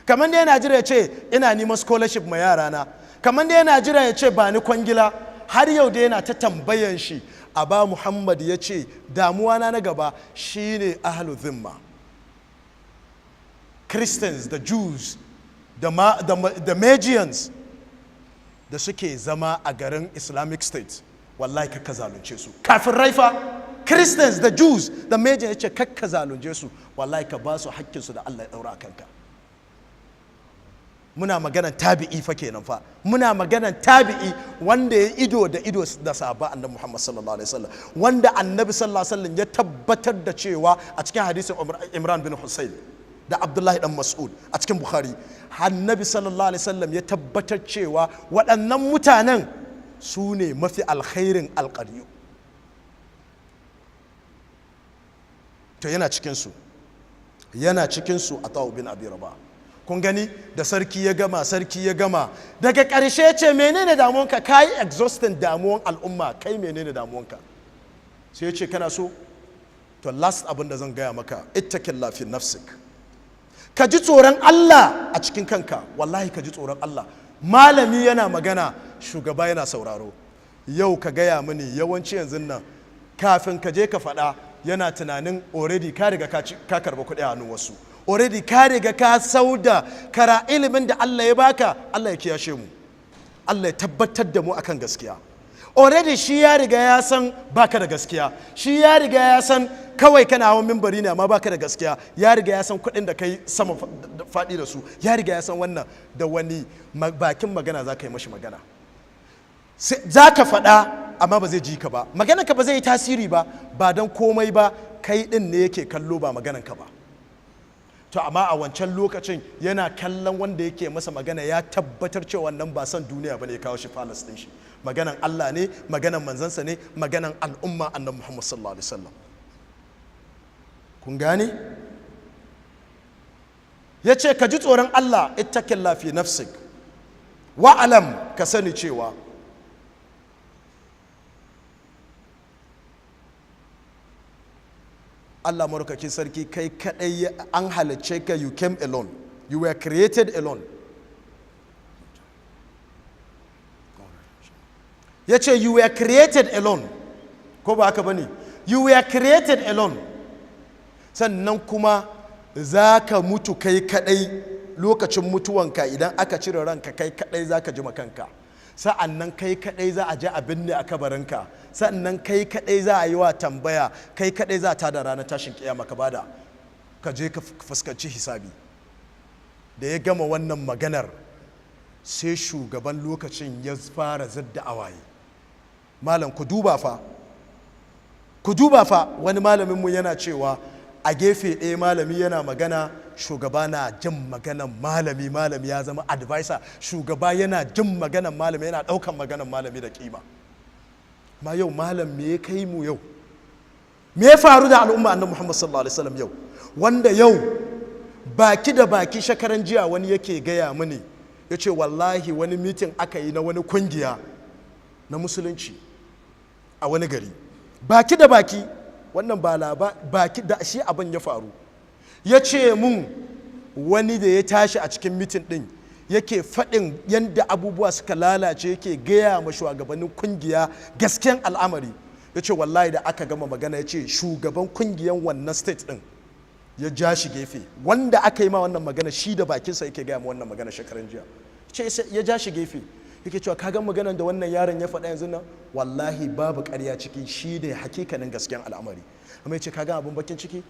kaman dai yana jira ya ce ina neman scholarship ma yarana, kaman dai yana jira ya ce ba ni kwangila. Har yau dai yana ta tambayan shi. Aba Muhammad ya ce damuwa na gaba shine ahlu zimma, Christians, the Jews, the Magians da suke zama a garin Islamic State. Wallahi kakka zalunce su, kafin raifa, Christians, the Jews, the Magians, ya ce kakka zalunce su, wallahi ka ba su hakkinsu da Allah ya daura a kanka. Muna maganan tabi'i fa kenan fa, muna maganan tabi'i wanda ya ido da sahaba annabi Muhammad sallallahu alaihi wasallam, wanda annabi sallallahu alaihi wasallam ya tabbatar da cewa a cikin hadisin Imran bin Husayn da Abdullahi dan Mas'ud a cikin Bukhari, annabi sallallahu alaihi wasallam ya tabbatar cewa waɗannan mutanen su ne mafi alkhairin alƙaryu. To yana cikinsu Ata'u bin Abi Rabah. Kun gani da sarki ya gama daga ƙarshe ce menene damuwanka? Ka yi exhausting damuwan al'umma, kai menene damuwanka? Sai ya ce kana so? To last abin da zan gaya maka, ittaqillah fi nafsik, ka ji tsoron Allah a cikin kanka. Wallahi ka ji tsoron Allah. Malami yana magana, shugaba yana sauraro. Yau ka gaya mini yawanci yanzu nan kafin ka je ka faɗa yana tunanin already ka riga ka karba kuɗi a hannun wasu, already ka riga ka sauda kara ilimin da Allah ya baka. Allah ya kiyashe mu, Allah ya tabbatar da mu akan gaskiya. Already shi ya riga ya san baka da gaskiya, shi ya riga ya san kawai kana hawan mimbari ne amma baka da gaskiya, ya riga ya san kuɗin da kai sama faɗi da su, ya riga ya san wannan. Da wani bakin magana za ka yi mashi magana, za ka faɗa amma ba zai ji ka ba, maganarka ba zai yi tasiri ba don komai ba, kai ɗin ne yake kallo ba maganarka ba. To amma a wancan lokacin yana kallon wanda yake masa magana, ya tabbatar cewa wannan ba son duniya bane ya kawo shi falas din shi, maganan Allah ne, maganan manzansa ne, maganan al'umma annabi Muhammad sallallahu alaihi wasallam. Kun gane? ya ce ka ji tsoron Allah ittaqillah fi nafsik wa alam, ka sani cewa Allah maraukakin sarki kai kadai an halicce ka, you came alone, you were created alone. Ya ce you were created alone, ko ba haka bane? You were created alone. Sannan kuma za ka mutu kai kadai, lokacin mutuwanka idan aka cire ranka kai kadai za ka ji makanka. Sa'annan kai kadai za a je a binne a kabarinka, sa'annan kai kadai za a yi wa tambaya, kai kadai za ta da ranar tashin kiyama ka bada ka je ka fuskanci hisabi. Da ya gama wannan maganar sai shugaban lokacin ya fara zadda awaye. Malam ku duba fa wani malaminmu yana cewa a gefe ɗaya malami yana magana, shugaba na jin maganan malami ya zama advisor, shugaba yana jin maganan malami, yana ɗaukan maganan malami da kima. Ma yau malam me ya kai mu yau? Me ya faru da al'umma annabi Muhammad sallallahu alaihi wasallam yau? Wanda yau baki da baki shekaran jiya wani yake gaya mini, ya ce wallahi wani mitin aka yi na wani kungiya na musulunci a wani gari, baki da baki, wannan ba baki da shi abin ya faru. Ya ce mun wani da ya tashi a cikin mitin din yake faɗin yadda abubuwa suka lalace, yake gaya ma shugabannin kungiya gaskiyan al'amari. Ya ce wallahi da aka gama magana, ya ce shugaban kungiyan wannan state din ya ja shi gefe, wanda aka yi ma wannan magana shi da bakinsa yake gaya ma wannan magana shekaran jiya. Ce ya ja shi gefe yake cewa ka ga maganar da wannan yaron ya faɗa yanzu nan, wallahi babu ƙarya ciki, shi da hakikanin gaskiyan al'amari. Amma ya ce ka ga abin bakin ciki,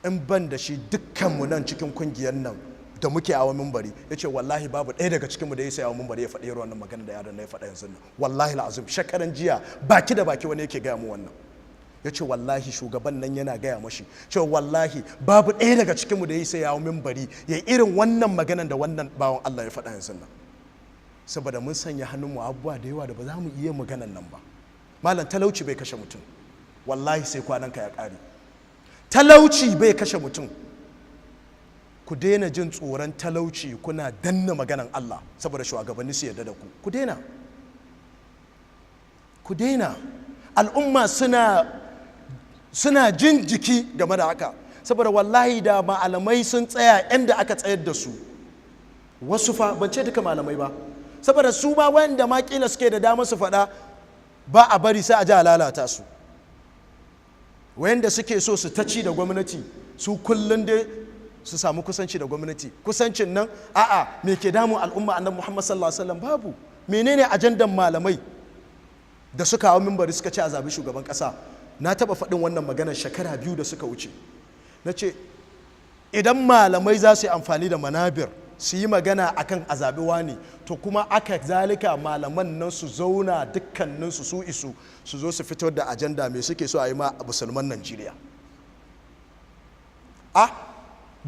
in ban da shi dukkanmu nan cikin kungiyar nan da muke awa mimbari, ya ce wallahi babu ɗaya daga cikinmu da ya sayawa mimbari ya faɗi wannan magana da yaron na ya faɗa yanzu nan. Wallahi la'azim shekaran jiya baki da baki wani yake gaya mu wannan. Ya ce wallahi shugaban nan yana gaya mashi cewa wallahi babu ɗaya daga cikinmu da ya sayawa mimbari ya irin wannan maganan da wannan bawan Allah ya faɗa yanzu nan. Saboda mun sanya hannunmu abubuwa da yawa da ba za mu iya maganan nan ba. Malam talauci bai kashe mutum, wallahi sai kwananka ya ƙare. Talauci bai kashe mutum. Ku daina jin tsoron talauci kuna danna maganan Allah saboda shugabanni su yarda da ku. Ku daina. Al'umma suna jin jiki game da haka, saboda wallahi da malamai sun tsaya inda aka tsayar da su, wasu fa ban ce duka malamai ba, saboda su ba wanda ma kila suke da dama su faɗa ba a bari sai a ji a lalata su. Wayanda suke so su taci da gwamnati su kullum dai su samu kusanci da gwamnati, kusancin nan a'a me ke damun al'umma annabi Muhammad sallallahu alaihi wasallam babu. Menene ajandan malamai da suka hawo mimbari suka ce a zabi shugaban kasa? Na taba faɗin wannan magana shekara 2 da suka wuce. Na ce idan malamai za su yi amfani da manabir su yi magana akan a zabi wani, to kuma aka zalika malaman nan su zauna dukkaninsu su isu su zo su fitar da ajanda mai suke so a yi ma musulman Najeriya.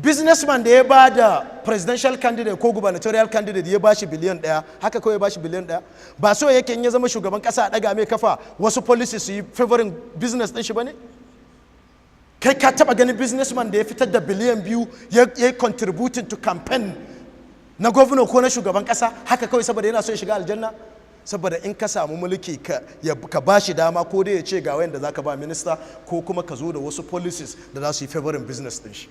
Businessman da ya ba da presidential candidate ko gubernatorial candidate ya ba shi biliyan 1, haka kawai ya ba shi biliyan 1, ba so yake in ya zama shugaban kasa a daga mai kafa wasu policies su yi favoring business din shi ba ne? Kai ka taba ganin businessman da ya fitar da biliyan 2 ya yi contributing to campaign na governor ko na shugaban kasa haka kawai saboda yana so ya shiga aljanna? Saboda in ka samu mulki ka ba shi dama, ko dai ya ce ga wayanda za ka ba minista, ko kuma ka zo da wasu policies da za su yi favoring business din shi.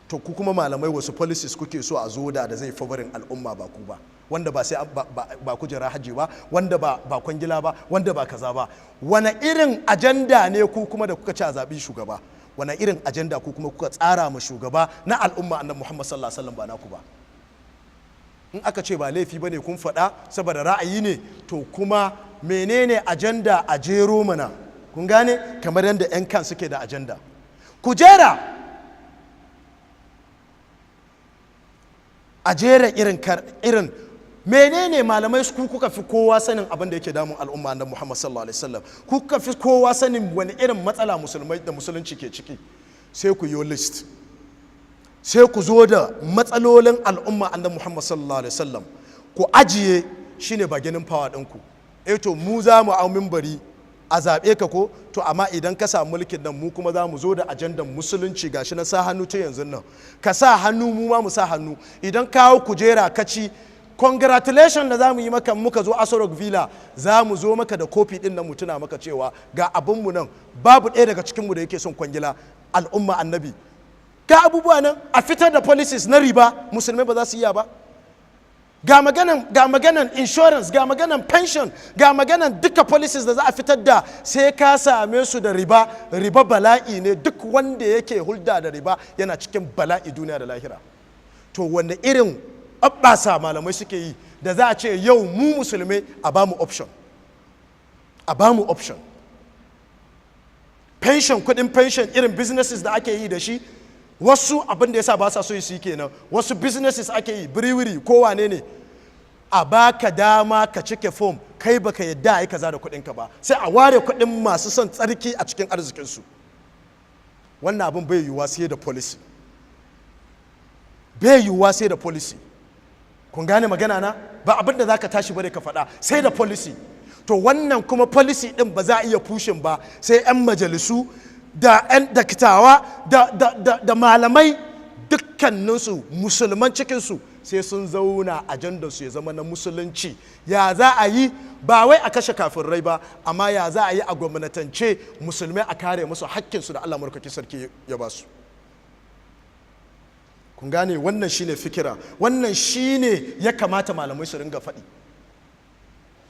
To ku kuma malamai wasu policies kuke so a zo da zai favorin al'umma ba ku ba, wanda ba sai ba kujera haji ba, wanda ba kwangila ba, wanda ba kaza ba. Wane irin ajanda ne ku kuma da kuka ci a zaɓi shugaba? Wane irin ajanda ku kuma kuka tsara ma shugaba na al'umma annabi Muhammad sallallahu alaihi wasallam ba naku ba? In aka ce ba laifi bane kun faɗa saboda ra'ayi ne, to kuma menene ajanda a jero mana? Kun gane kamar yadda 'yan kan suke da ajanda. Ku jera a jera irin menene malamai ku kuka fi kowa sanin abin da yake damun al'umma na Muhammad sallallahu alaihi wasallam, ku kuka fi kowa sanin wani irin matsala musulmai da musulunci ke ciki. Sai ku yi list, sai ku zo da matsalolin al'umma annabi Muhammad sallallahu alaihi wasallam ku ajiye, shine ba ganin fawa ɗinku. To mu za mu au mimbari a zaɓe ka ko to amma idan ka samu mulkin nan mu kuma za mu zo da ajandan musulunci gashi na sa hannu ta yanzu nan ka sa hannu mu ma mu sa hannu idan kawo kujera ka ci congratulation da za mu yi maka muka zo Aso Villa za mu zo maka da kofi din nan mu tuna maka cewa ga abinmu nan babu ɗaya daga cikinmu da yake son kwangila al'umma annabi ga abubuwa nan a fitar da policies na riba musulmai ba za su iya ba ga maganan insurance ga maganan pension ga maganan duka policies da za a fitar da sai ka same su da riba bala'i ne duk wanda yake hulda da riba yana cikin bala'i duniya da lahira to wanda irin abbasa malamai suke yi da za a ce yau mu musulmai a ba mu option pension kudin pension irin businesses da ake yi da shi wasu abin da yasa ba sa so su yi kenan wasu businesses ake yi biriwiri ko wane ne a baka dama ka cike form kai baka yadda ai kaza da kudinka ba sai a ware kudin masu son tsarki a cikin arzikinsu wannan abin bai yiwuwa sai da policy kun gane magana na ba abin da zaka tashi bare ka faɗa sai da policy to wannan kuma policy din ba za a iya pushin ba sai 'yan majalisu da 'yan daktawa da malamai dukkaninsu musulman cikinsu sai sun zauna ajandarsu ya zama na musulunci ya za a yi ba wai a kashe kafirai ba amma ya za a yi a gwamnatance musulmai a kare musu hakkinsu da Allah markaki sarki ya ba su kun gane wannan shine fikira wannan shine ya kamata malamai su ringa faɗi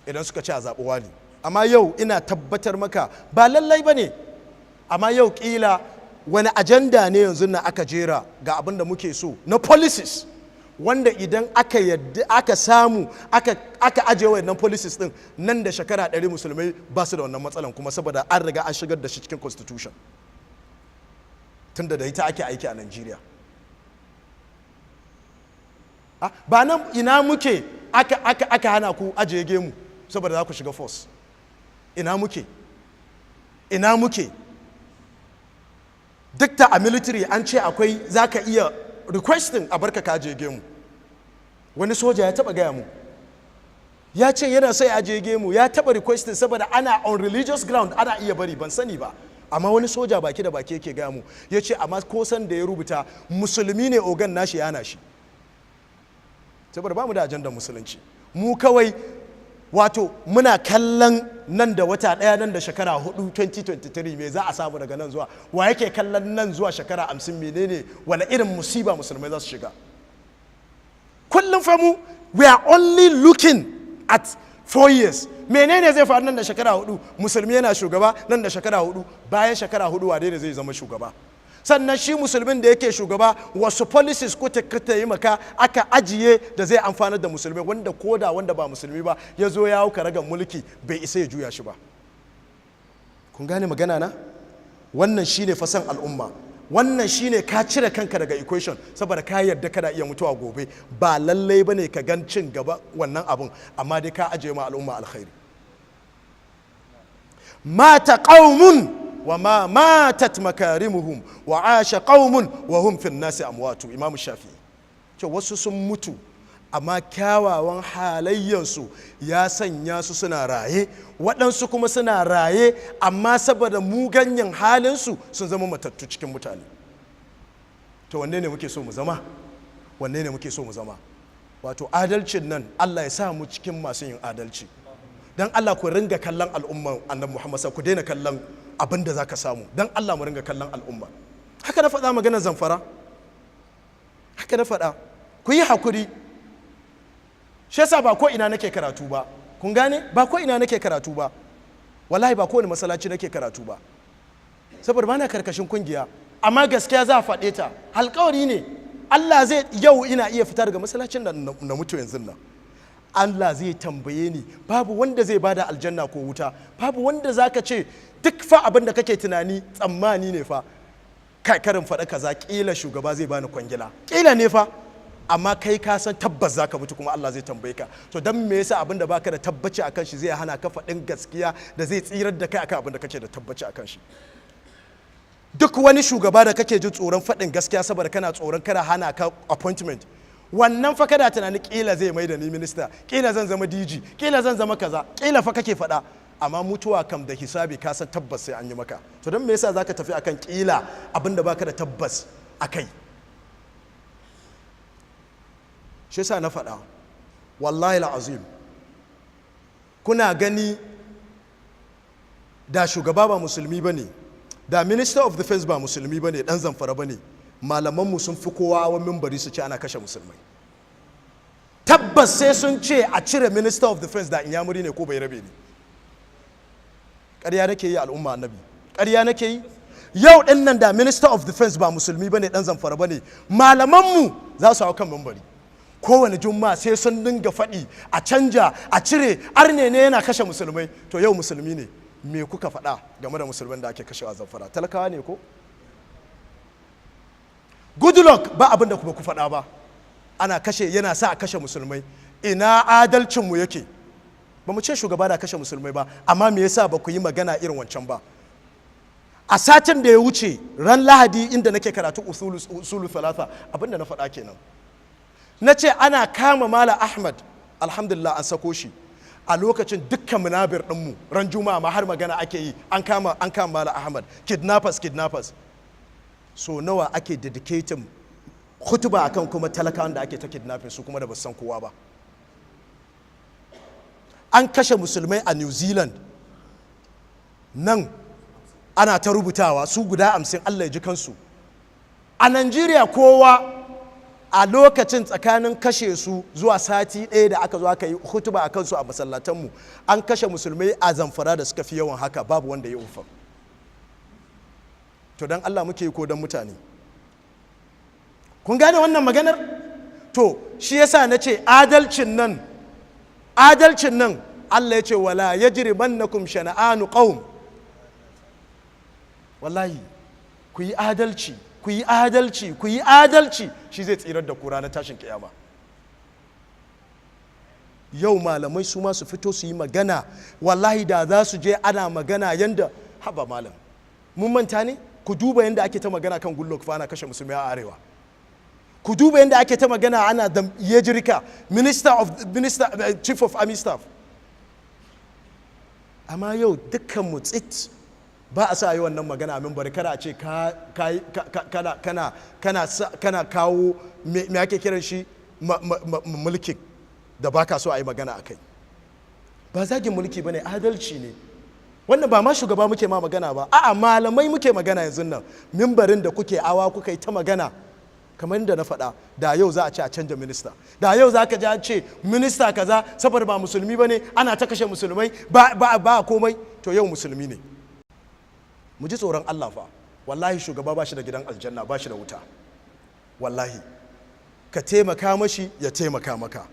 idan suka ce a zaɓuwa ne amma yau ina tabbatar maka ba lallai ba ne amma yau ƙila wani ajanda ne yanzu na aka jera ga abin da muke so na policies wanda idan aka samu aka ajiye wannan policies din nan da shekara 100 musulmai ba su da wannan matsalan kuma saboda an riga an shigar da shi cikin constitution tunda da ita ake aiki a Najeriya ba nan ina muke aka hana ku ajiye gemu saboda za ku shiga force ina muke duk da a military an ce akwai za ka iya requesting a barka ka ajiye gemu wani soja ya taba gaya mu ya ce yana sai ajiye gemu ya taba requesting saboda ana on religious ground ana iya bari ban sani ba amma wani soja baki da baki yake gaya mu ya ce amma ko san da ya rubuta musulmi ne ogan nashi yana shi saboda ba mu da ajandar musulunci mu kawai wato muna kallon nan da wata ɗaya nan da shekara 4 2023 me za a samu daga nan zuwa wa yake kallon nan zuwa shekara 50 menene wani irin musiba musulmai za su shiga kullum fa mu we are only looking at 4 years menene zai faru nan da shekara 4 musulmi yana shugaba nan da shekara 4 bayan shekara 4 wane ne zai zama shugaba sannan shi musulmin da yake shugaba wasu policies ko ta yi maka aka ajiye da zai amfanar da musulmi wanda koda wanda ba musulmi ba ya zo ya hauka ragar mulki bai isa ya juya shi ba kun gane magana na wannan shine fasan al'umma wannan shine ka cire kanka daga equation saboda ka yarda kana iya mutuwa gobe ba lallai bane ka gan cin gaba wannan abun amma dai ka ajiye ma al'umma alkhairi mata qaumun وما ماتت مكارمهم وعاش قوم وهم في الناس اموات امام الشافعي ce wasu sun mutu amma kyawawan halayyansu ya sanya su suna raye waɗansu kuma suna raye amma saboda muganyen halinsu sun zama matattu cikin mutane to wanne ne muke so mu zama wato adalcin nan Allah ya sa mu cikin masu yin adalci dan Allah ku ringa kallon al'umman annabi Muhammad ku daina kallon abin da za ka samu don Allah mu ringa kallon al'umma haka na faɗa maganar zamfara haka na faɗa ku yi hakuri shi yasa ba ko ina nake karatu ba kun gane ba ko ina nake karatu ba wallahi ba kowane masallaci nake karatu ba saboda ba na karkashin kungiya amma gaskiya za a faɗe ta alƙawari ne Allah zai yau ina iya fita daga masallacin na mutu yanzu nan Allah zai tambaye ni babu wanda zai bada aljanna ko wuta babu wanda zaka ce duk fa abin da kake tunani tsammani ne fa kai karin faɗa kaza kila shugaba zai bani kwangila kila ne fa amma kai ka san tabbas zaka mutu kuma Allah zai tambaye ka to dan me yasa abin da baka da tabbaci akan shi zai hana ka faɗin gaskiya da zai tsirar da kai akan abin da kake da tabbaci akan shi duk wani shugaba da kake jin tsoron faɗin gaskiya saboda kana tsoron kana hana ka appointment wannan fa kada tunani kila zai mai da ni minista kila zan zama DG kila zan zama kaza kila fa kake faɗa amma mutuwa kam da hisabi ka san tabbas sai an yi maka. To don me yasa zaka tafi akan kila abinda baka da tabbas akai? Shi yasa na faɗa wallahi al'azim, kuna gani da shugaba ba musulmi bane, da minister of defense ba musulmi bane, dan Zamfara bane, malamanmu sun fi kowa wa mimbari su ce ana kashe musulmai. Tabbas sai sun ce a cire minister of defense da inyamuri ne ko bai rabe ne. Ƙarya nake yi al'umma annabi, ƙarya nake yi. Yau ɗin nan da minister of defense ba musulmi bane, dan Zamfara bane, malamanmu za su hau kan mimbari kowane juma'a sai sun dinga faɗi a canja, a cire, arne ne yana kashe musulmai. To yau musulmi ne, me kuka faɗa game da musulman da ake kashewa Zamfara? Talakawa ne ko? Goodluck ba abin da kuma ku faɗa ba, ana kashe, yana sa a kashe musulmai. Ina adalcinmu yake? Ba mu ce shugaba da kashe musulmai ba, amma me yasa ba ku yi magana irin wancan ba? A satin da ya wuce ran Lahadi inda nake karatu usulu thalatha, abin da na faɗa kenan. Na ce ana kama Malam Ahmad, alhamdulillah an sako shi. A lokacin dukkan munabir ɗinmu ran Juma'a ma har magana ake yi, an kama Malam Ahmad, kidnappers. So nawa ake dedicating hutuba akan kuma talakawan da ake ta kidnapping su kuma da ba san kowa ba. An kashe musulmai a New Zealand nan ana ta rubutawa su guda 50, Allah ya ji kansu. A Najeriya kowa a lokacin tsakanin kashe su zuwa sati ɗaya da aka zo aka yi hutuba a kansu a masallatanmu, an kashe musulmai a Zamfara da suka fi yawan haka, babu wanda ya ufa. To don Allah muke yi ko don mutane? Kun gane wannan maganar? To shi yasa na ce adalcin nan Allah ya ce wala yajrimannakum shana'anu qaum. Wallahi ku yi adalci shi zai tsirar da ku ranar tashin kiyama. Yau malamai su ma su fito su yi magana, wallahi da za su je ana magana yanda haba malam mun manta ne? Ku duba yanda ake ta magana kan Goodluck fa ana kashe musulmi a arewa. Ku duba yanda ake ta magana ana da Yejirika, chief of army staff. Amma yau dukkan mu tsit ba a sa yi wannan magana min bari kada a ce kana kawo me ake kiran shi mulkin da baka so a yi magana a kai. Ba zagin mulki bane, adalci ne. Wannan ba ma shugaba muke ma magana ba, a'a malamai muke magana yanzu nan. Mimbarin da kuke awa kuka yi ta magana, kamar da na faɗa, da yau za a ce a canja minista, da yau za ka ji an ce minista kaza saboda ba musulmi bane ana ta kashe musulmai ba komai. To yau musulmi ne. Mu ji tsoron Allah fa, wallahi shugaba ba shi da gidan aljanna, ba shi da wuta. Wallahi ka taimaka mashi ya taimaka maka.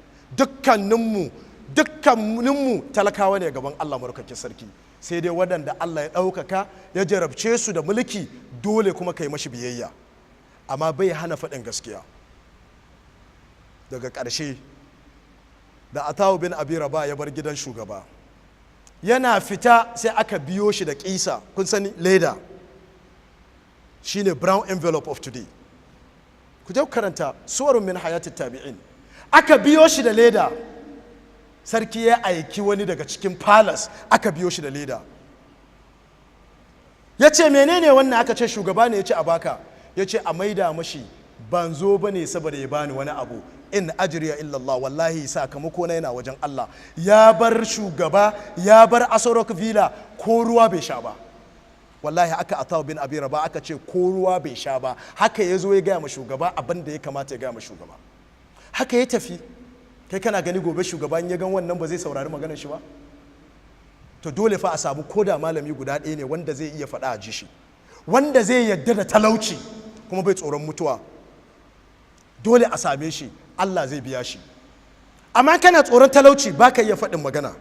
Dukkaninmu talakawa ne gaban Allah madaukakin sarki, sai dai waɗanda Allah ya ɗaukaka ya jarabce su da mulki dole kuma ka yi mashi biyayya, amma bai hana faɗin gaskiya. Daga ƙarshe da Atawu bin Abi Rabah ya bar gidan shugaba, yana fita sai aka biyo shi da ƙisa, kun sani leda shine brown envelope of today. Ku je karanta suwarun min hayatit tabi'in. Aka biyo shi da leda, sarki ya aiki wani daga cikin palace, aka biyo shi da leda. Ya ce menene wannan? Aka ce shugaba ne ya ce a baka. Ya ce a maida mashi, ban zo ba ne saboda ya bani wani abu, in ajriya illallah, wallahi sakamako na yana wajen Allah. Ya bar shugaba, ya bar Asorok Villa ko ruwa bai sha ba. Wallahi aka Atawu bin Abi Rabah aka ce ko ruwa bai sha ba, haka ya zo ya gaya ma shugaba abin da ya kamata ya gaya ma shugaba, haka ya tafi. Kai kana gani gobe shugaban ya gan wannan ba zai saurari maganar shi ba? To dole fa a samu koda malami guda ɗaya ne wanda zai iya faɗa a ji shi, wanda zai yadda da talauci kuma bai tsoron mutuwa. Dole a same shi, Allah zai biya shi. Amma kana tsoron talauci ba ka iya faɗin magana.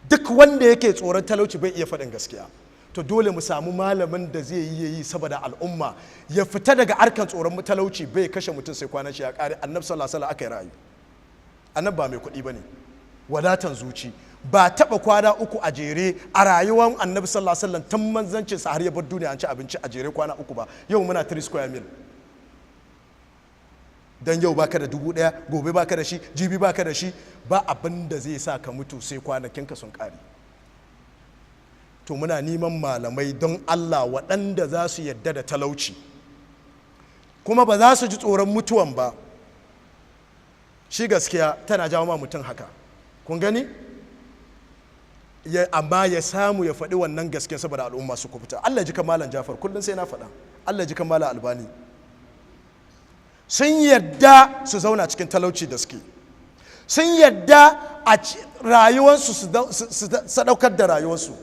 Duk wanda yake tsoron talauci bai iya faɗin gaskiya. To dole mu samu malamin da zai yi saboda al'umma, ya fita daga arkan tsoron talauci, bai kashe mutum sai kwanan shi ya ƙare. Annabi sallallahu alaihi wasallam aka yi rayu. Annabi ba mai kuɗi bane, wadatan zuci. Ba taɓa kwana uku a jere a rayuwar Annabi sallallahu alaihi wasallam tun manzancinsa har ya bar duniya an ci abinci a jere kwana uku ba. Yau muna 3 square meal. Dan yau baka da 1000, gobe baka da shi, jibi baka da shi, ba abin da zai sa ka mutu sai kwanakinka sun ƙare. to muna neman malamai don Allah waɗanda za su yadda da talauci kuma ba za su ji tsoron mutuwan ba. Shi gaskiya tana jawo ma mutum haka, kun gani? Amma ya samu ya faɗi wannan gaskiya saboda al'umma su kubuta. Allah ji kamalan Jafar, kullum sai na faɗa, Allah ji kamalan Albani sun yadda su zauna cikin talauci da suke, sun yadda a rayuwarsu su sadaukar da rayuwarsu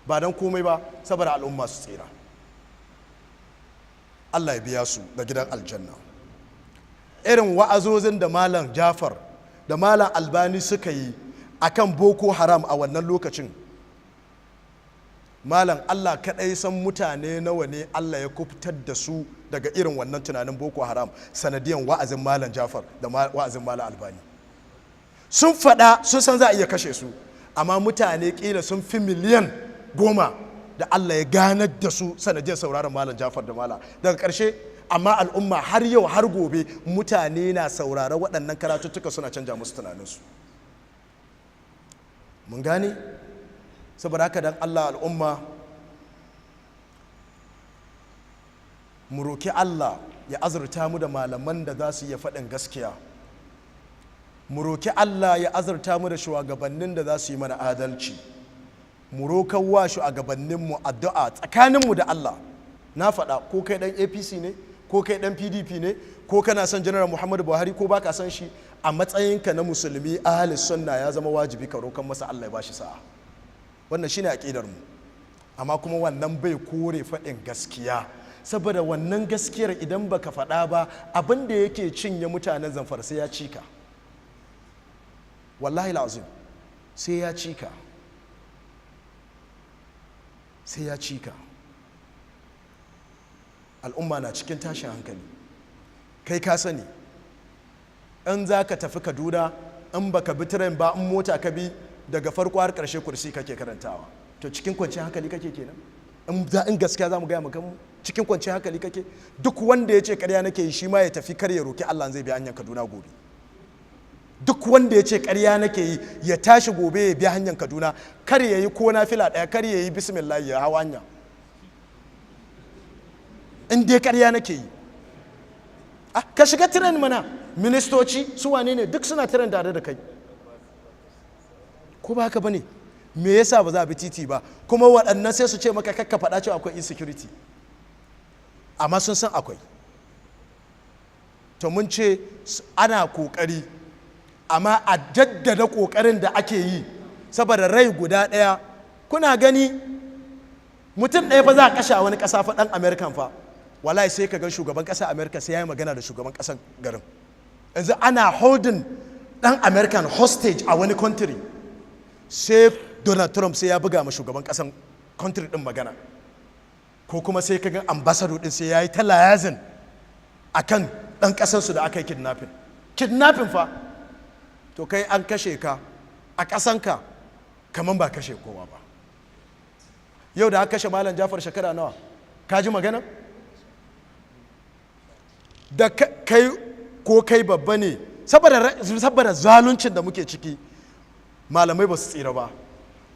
ba don komai ba saboda al'umma su tsira. Allah ya biya su da gidan aljanna. Irin wa'azozin da malam Jafar da malam Albani suka yi akan Boko Haram a wannan lokacin, malam Allah kaɗai san mutane nawa ne Allah ya kufitar da su daga irin wannan tunanin Boko Haram sanadiyan wa'azin malam Jafar da wa'azin malam Albani. Sun faɗa sun san za a iya kashe su, amma mutane ƙila sun fi miliyan 10 da Allah ya ganar da su sanadiyar sauraron malam Jafar da malam daga ƙarshe. Amma al'umma har yau har gobe mutane na saurara waɗannan karatuttuka suna canja musu tunaninsu. Mun gane? Saboda haka dan Allah al'umma mu roki Allah ya azurta mu da malaman da za su iya faɗin gaskiya. Mu roki Allah ya azurta mu da shugabannin da za su yi mana adalci. Mu rokan wa shugabanninmu addu'a tsakaninmu da Allah. Na faɗa ko kai ɗan APC ne, ko kai ɗan PDP ne, ko kana son General Muhammadu Buhari ko baka son shi, a matsayinka na musulmi ahli sunna ya zama wajibi ka rokan masa Allah ya bashi sa'a. Wannan shine aqidar mu. Amma kuma wannan bai kore faɗin gaskiya, saboda wannan gaskiyar idan baka faɗa ba abin da yake cinye mutanen Zamfara sai ya cika. Wallahi lazim sai ya cika. Sai ya cika. Al'umma na cikin tashin hankali. Kai ka sani in za ka tafi Kaduna in baka bi tren ba, in mota ka bi daga farko har ƙarshe kursi kake karantawa, to cikin kwanciyar hankali kake kenan? In gaskiya za mu gaya maka, cikin kwanciyar hankali kake? Duk wanda ya ce ƙarya nake yi shi ma ya tafi kar ya roki Allah zai bi hanyar Kaduna gobe. Duk wanda ya ce ƙarya nake yi ya tashi gobe ya bi hanyar Kaduna, kar ya yi ko nafila ɗaya, kar ya yi bismillah ya hawa hanya. In dai ƙarya nake yi, ka shiga tiren mana. Ministoci su wane ne duk suna tiren tare da kai, ko ba haka ba ne? Me yasa ba za a bi titi ba? Kuma waɗannan sai su ce maka kakka faɗa cewa akwai insecurity, amma sun san akwai. To mun ce ana ƙoƙari, amma a jaddada ƙoƙarin da ake yi saboda rai guda ɗaya. Kuna gani mutum ɗaya fa za a kashe a wani ƙasa fa, ɗan American fa, wallahi sai ka ga shugaban ƙasar America sai ya yi magana da shugaban ƙasar garin. Yanzu ana holding ɗan American hostage a wani country, sai Donald Trump sai ya buga ma shugaban ƙasar country ɗin magana, ko kuma sai ka ga ambassador ɗin sai ya yi ta layazin a kan ɗan ƙasarsu da aka yi kidnapping fa. To kai an kashe ka a ƙasanka kamar ba kashe kowa ba. Yau da aka kashe malam Jafar shekara nawa? Ka ji magana? Da kai ko kai babba ne, saboda zaluncin da muke ciki, malamai ba su tsira ba,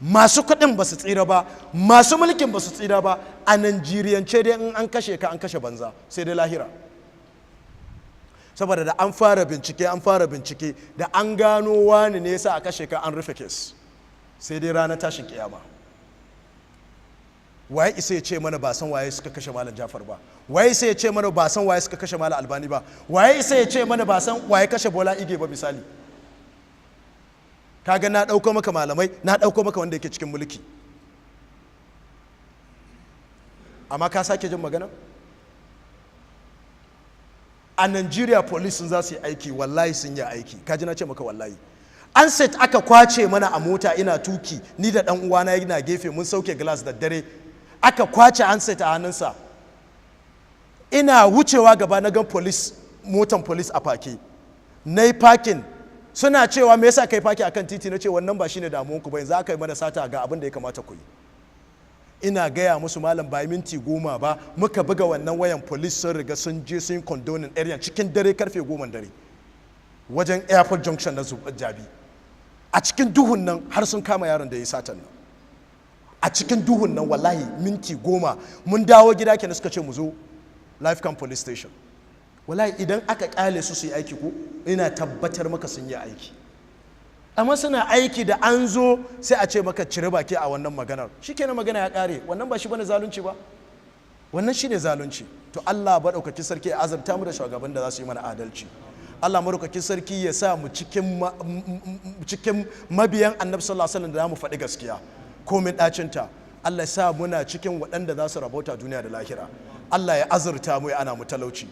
masu kuɗin ba su tsira ba, masu mulkin ba su tsira ba. A Najeriyance dai in an kashe ka an kashe banza, sai dai lahira. Saboda da an fara bincike da an gano wani ne yasa a kashe ka, an rufe kes, sai dai ranar tashin kiyama. Waye isa ya ce mana ba san waye suka kashe malam Jafar ba? Waye isa ya ce mana ba san waye suka kashe malam Albani ba? Waye isa ya ce mana ba san waye kashe Bola Ige ba misali? Kaga na dauko maka malamai, na dauko maka wanda yake cikin mulki, amma ka sake jin magana? A Nigeria police sun za su yi aiki, wallahi sun yi aiki. Kaji na ce maka wallahi. An set aka kwace mana a mota, ina tuki ni da dan uwana yana gefe, mun sauke glass da dare, aka kwace an set a hannunsa. Ina wucewa gaba na gan police, motan police a fake, na yi parking. Suna cewa me yasa kai faki akan titi? Na ce wannan ba shine damuwanku ba, yanzu aka yi mana sata ga abin da ya kamata ku yi. Ina gaya musu malam ba minti 10 ba muka buga wannan wayan, police sun riga sun je sun condoning area cikin dare karfe 10 dare wajen airport junction na Jabi. A cikin duhun nan har sun kama yaron da ya yi satan nan. a cikin duhun nan wallahi minti 10 mun dawo gida kenan suka ce mu zo life camp police station. Wallahi idan aka kyale su yi aiki ko ina tabbatar maka sun yi aiki, amma suna aiki da an zo sai a ce maka cire baki a wannan maganar, shikenan magana ya kare. Wannan ba shi bane zalunci ba, wannan shine zalunci. To Allah madaukakin sarki ya azabta mu da shugaban da za su yi mana adalci. Allah madaukakin sarki ya sa mu cikin mabiyan annabi sallallahu alaihi wasallam da mu faɗi gaskiya komin ɗacinta. Allah ya sa muna cikin waɗanda za su rabauta duniya da lahira. Allah ya azurta mu ya ana mu talauci,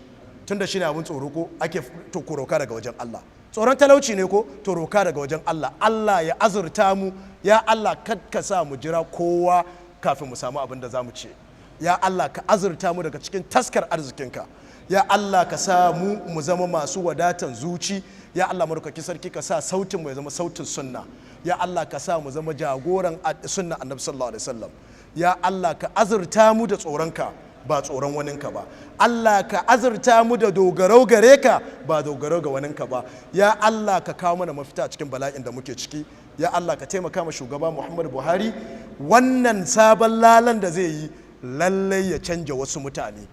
tunda shine abin tsoro ko ake to roka daga wajen Allah. Tsoron talauci ne ko to roka daga wajen Allah. Allah ya azurta mu, ya Allah ka sa mu jira kowa kafin mu samu abin da za mu ce. Ya Allah ka azurta mu daga cikin taskar arzikinka. Ya Allah ka sa mu zama masu wadatan zuci. Ya Allah madaukakin sarki ka sa sautin mu ya zama sautin sunna. Ya Allah ka sa mu zama jagoran sunna annabi sallallahu alaihi wasallam. Ya Allah ka azurta mu da tsoronka ba tsoron waninka ba. Allah ka azurta mu da dogaro gare ka ba dogaro ga waninka ba. Ya Allah ka kawo mana mafita cikin bala'in da muke ciki. Ya Allah ka taimaka ma shugaba Muhammadu Buhari, wannan sabon lalan da zai yi lallai ya canja wasu mutane.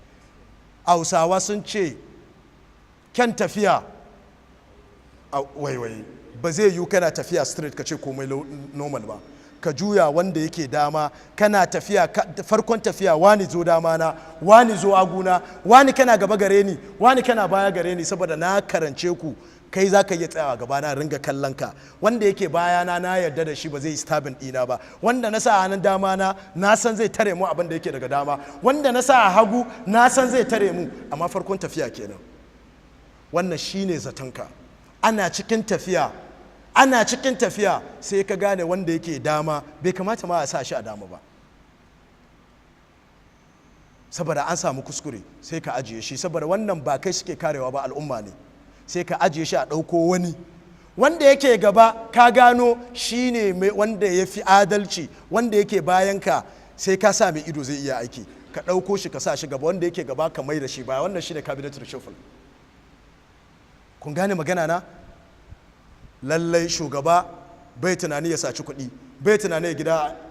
Hausawa sun ce kyan tafiya waiwai ba zai yi kana tafiya straight ka ce komai normal ba, ka juya wanda yake dama. Kana tafiya farkon tafiya wani zo dama na, wani zo aguna, wani kana gaba gare ni, wani kana baya gare ni, saboda na karance ku. Kai za ka iya tsayawa gaba na ringa kallon ka. Wanda yake bayana na yarda da shi ba zai stabin ɗina ba. Wanda na sa hannun dama na san zai tare mu abin da yake daga dama. Wanda na sa a hagu na san zai tare mu. Amma farkon tafiya kenan. Wannan shine zatonka. Ana cikin tafiya sai ka gane wanda yake dama bai kamata ma a sa shi a dama ba, saboda an samu kuskure sai ka ajiye shi, saboda wannan ba kai suke karewa ba, al'umma ne. Sai ka ajiye shi a ɗauko wani wanda yake gaba, ka gano shi ne wanda ya fi adalci, wanda yake bayanka, sai ka sa mai ido zai iya aiki, ka ɗauko shi ka sa shi gaba, wanda yake gaba ka mai da shi baya. Wannan shi ne cabinet reshuffle. Kun gane magana na? Lallai shugaba bai tunani ya saci kuɗi, bai tunani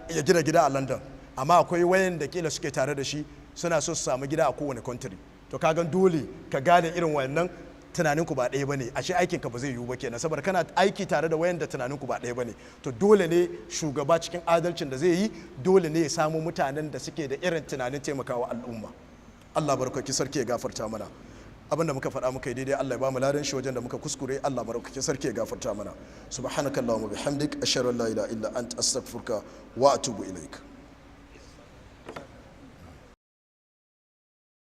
ya gina gida a London, amma akwai wayan da kila suke tare da shi suna so su samu gida a kowane country. To ka gan dole ka gane irin wannan tunaninku ba ɗaya bane, ashe aikinka ba zai yiwu ba kenan, saboda kana aiki tare da wayan da tunaninku ba ɗaya bane. To dole ne shugaba cikin adalcin da zai yi, dole ne ya samu mutanen da suke da irin tunanin taimakawa al'umma. Allah barkaki sarki ya gafarta mana. Abinda muka faɗa muka yi daidai Allah ya ba mu ladan shi, wajen da muka kuskure Allah barkaki sarki ya gafarta mana. Subhanakallahumma bihamdik ashhadu an la ilaha illa anta astaghfiruka wa atubu ilaik.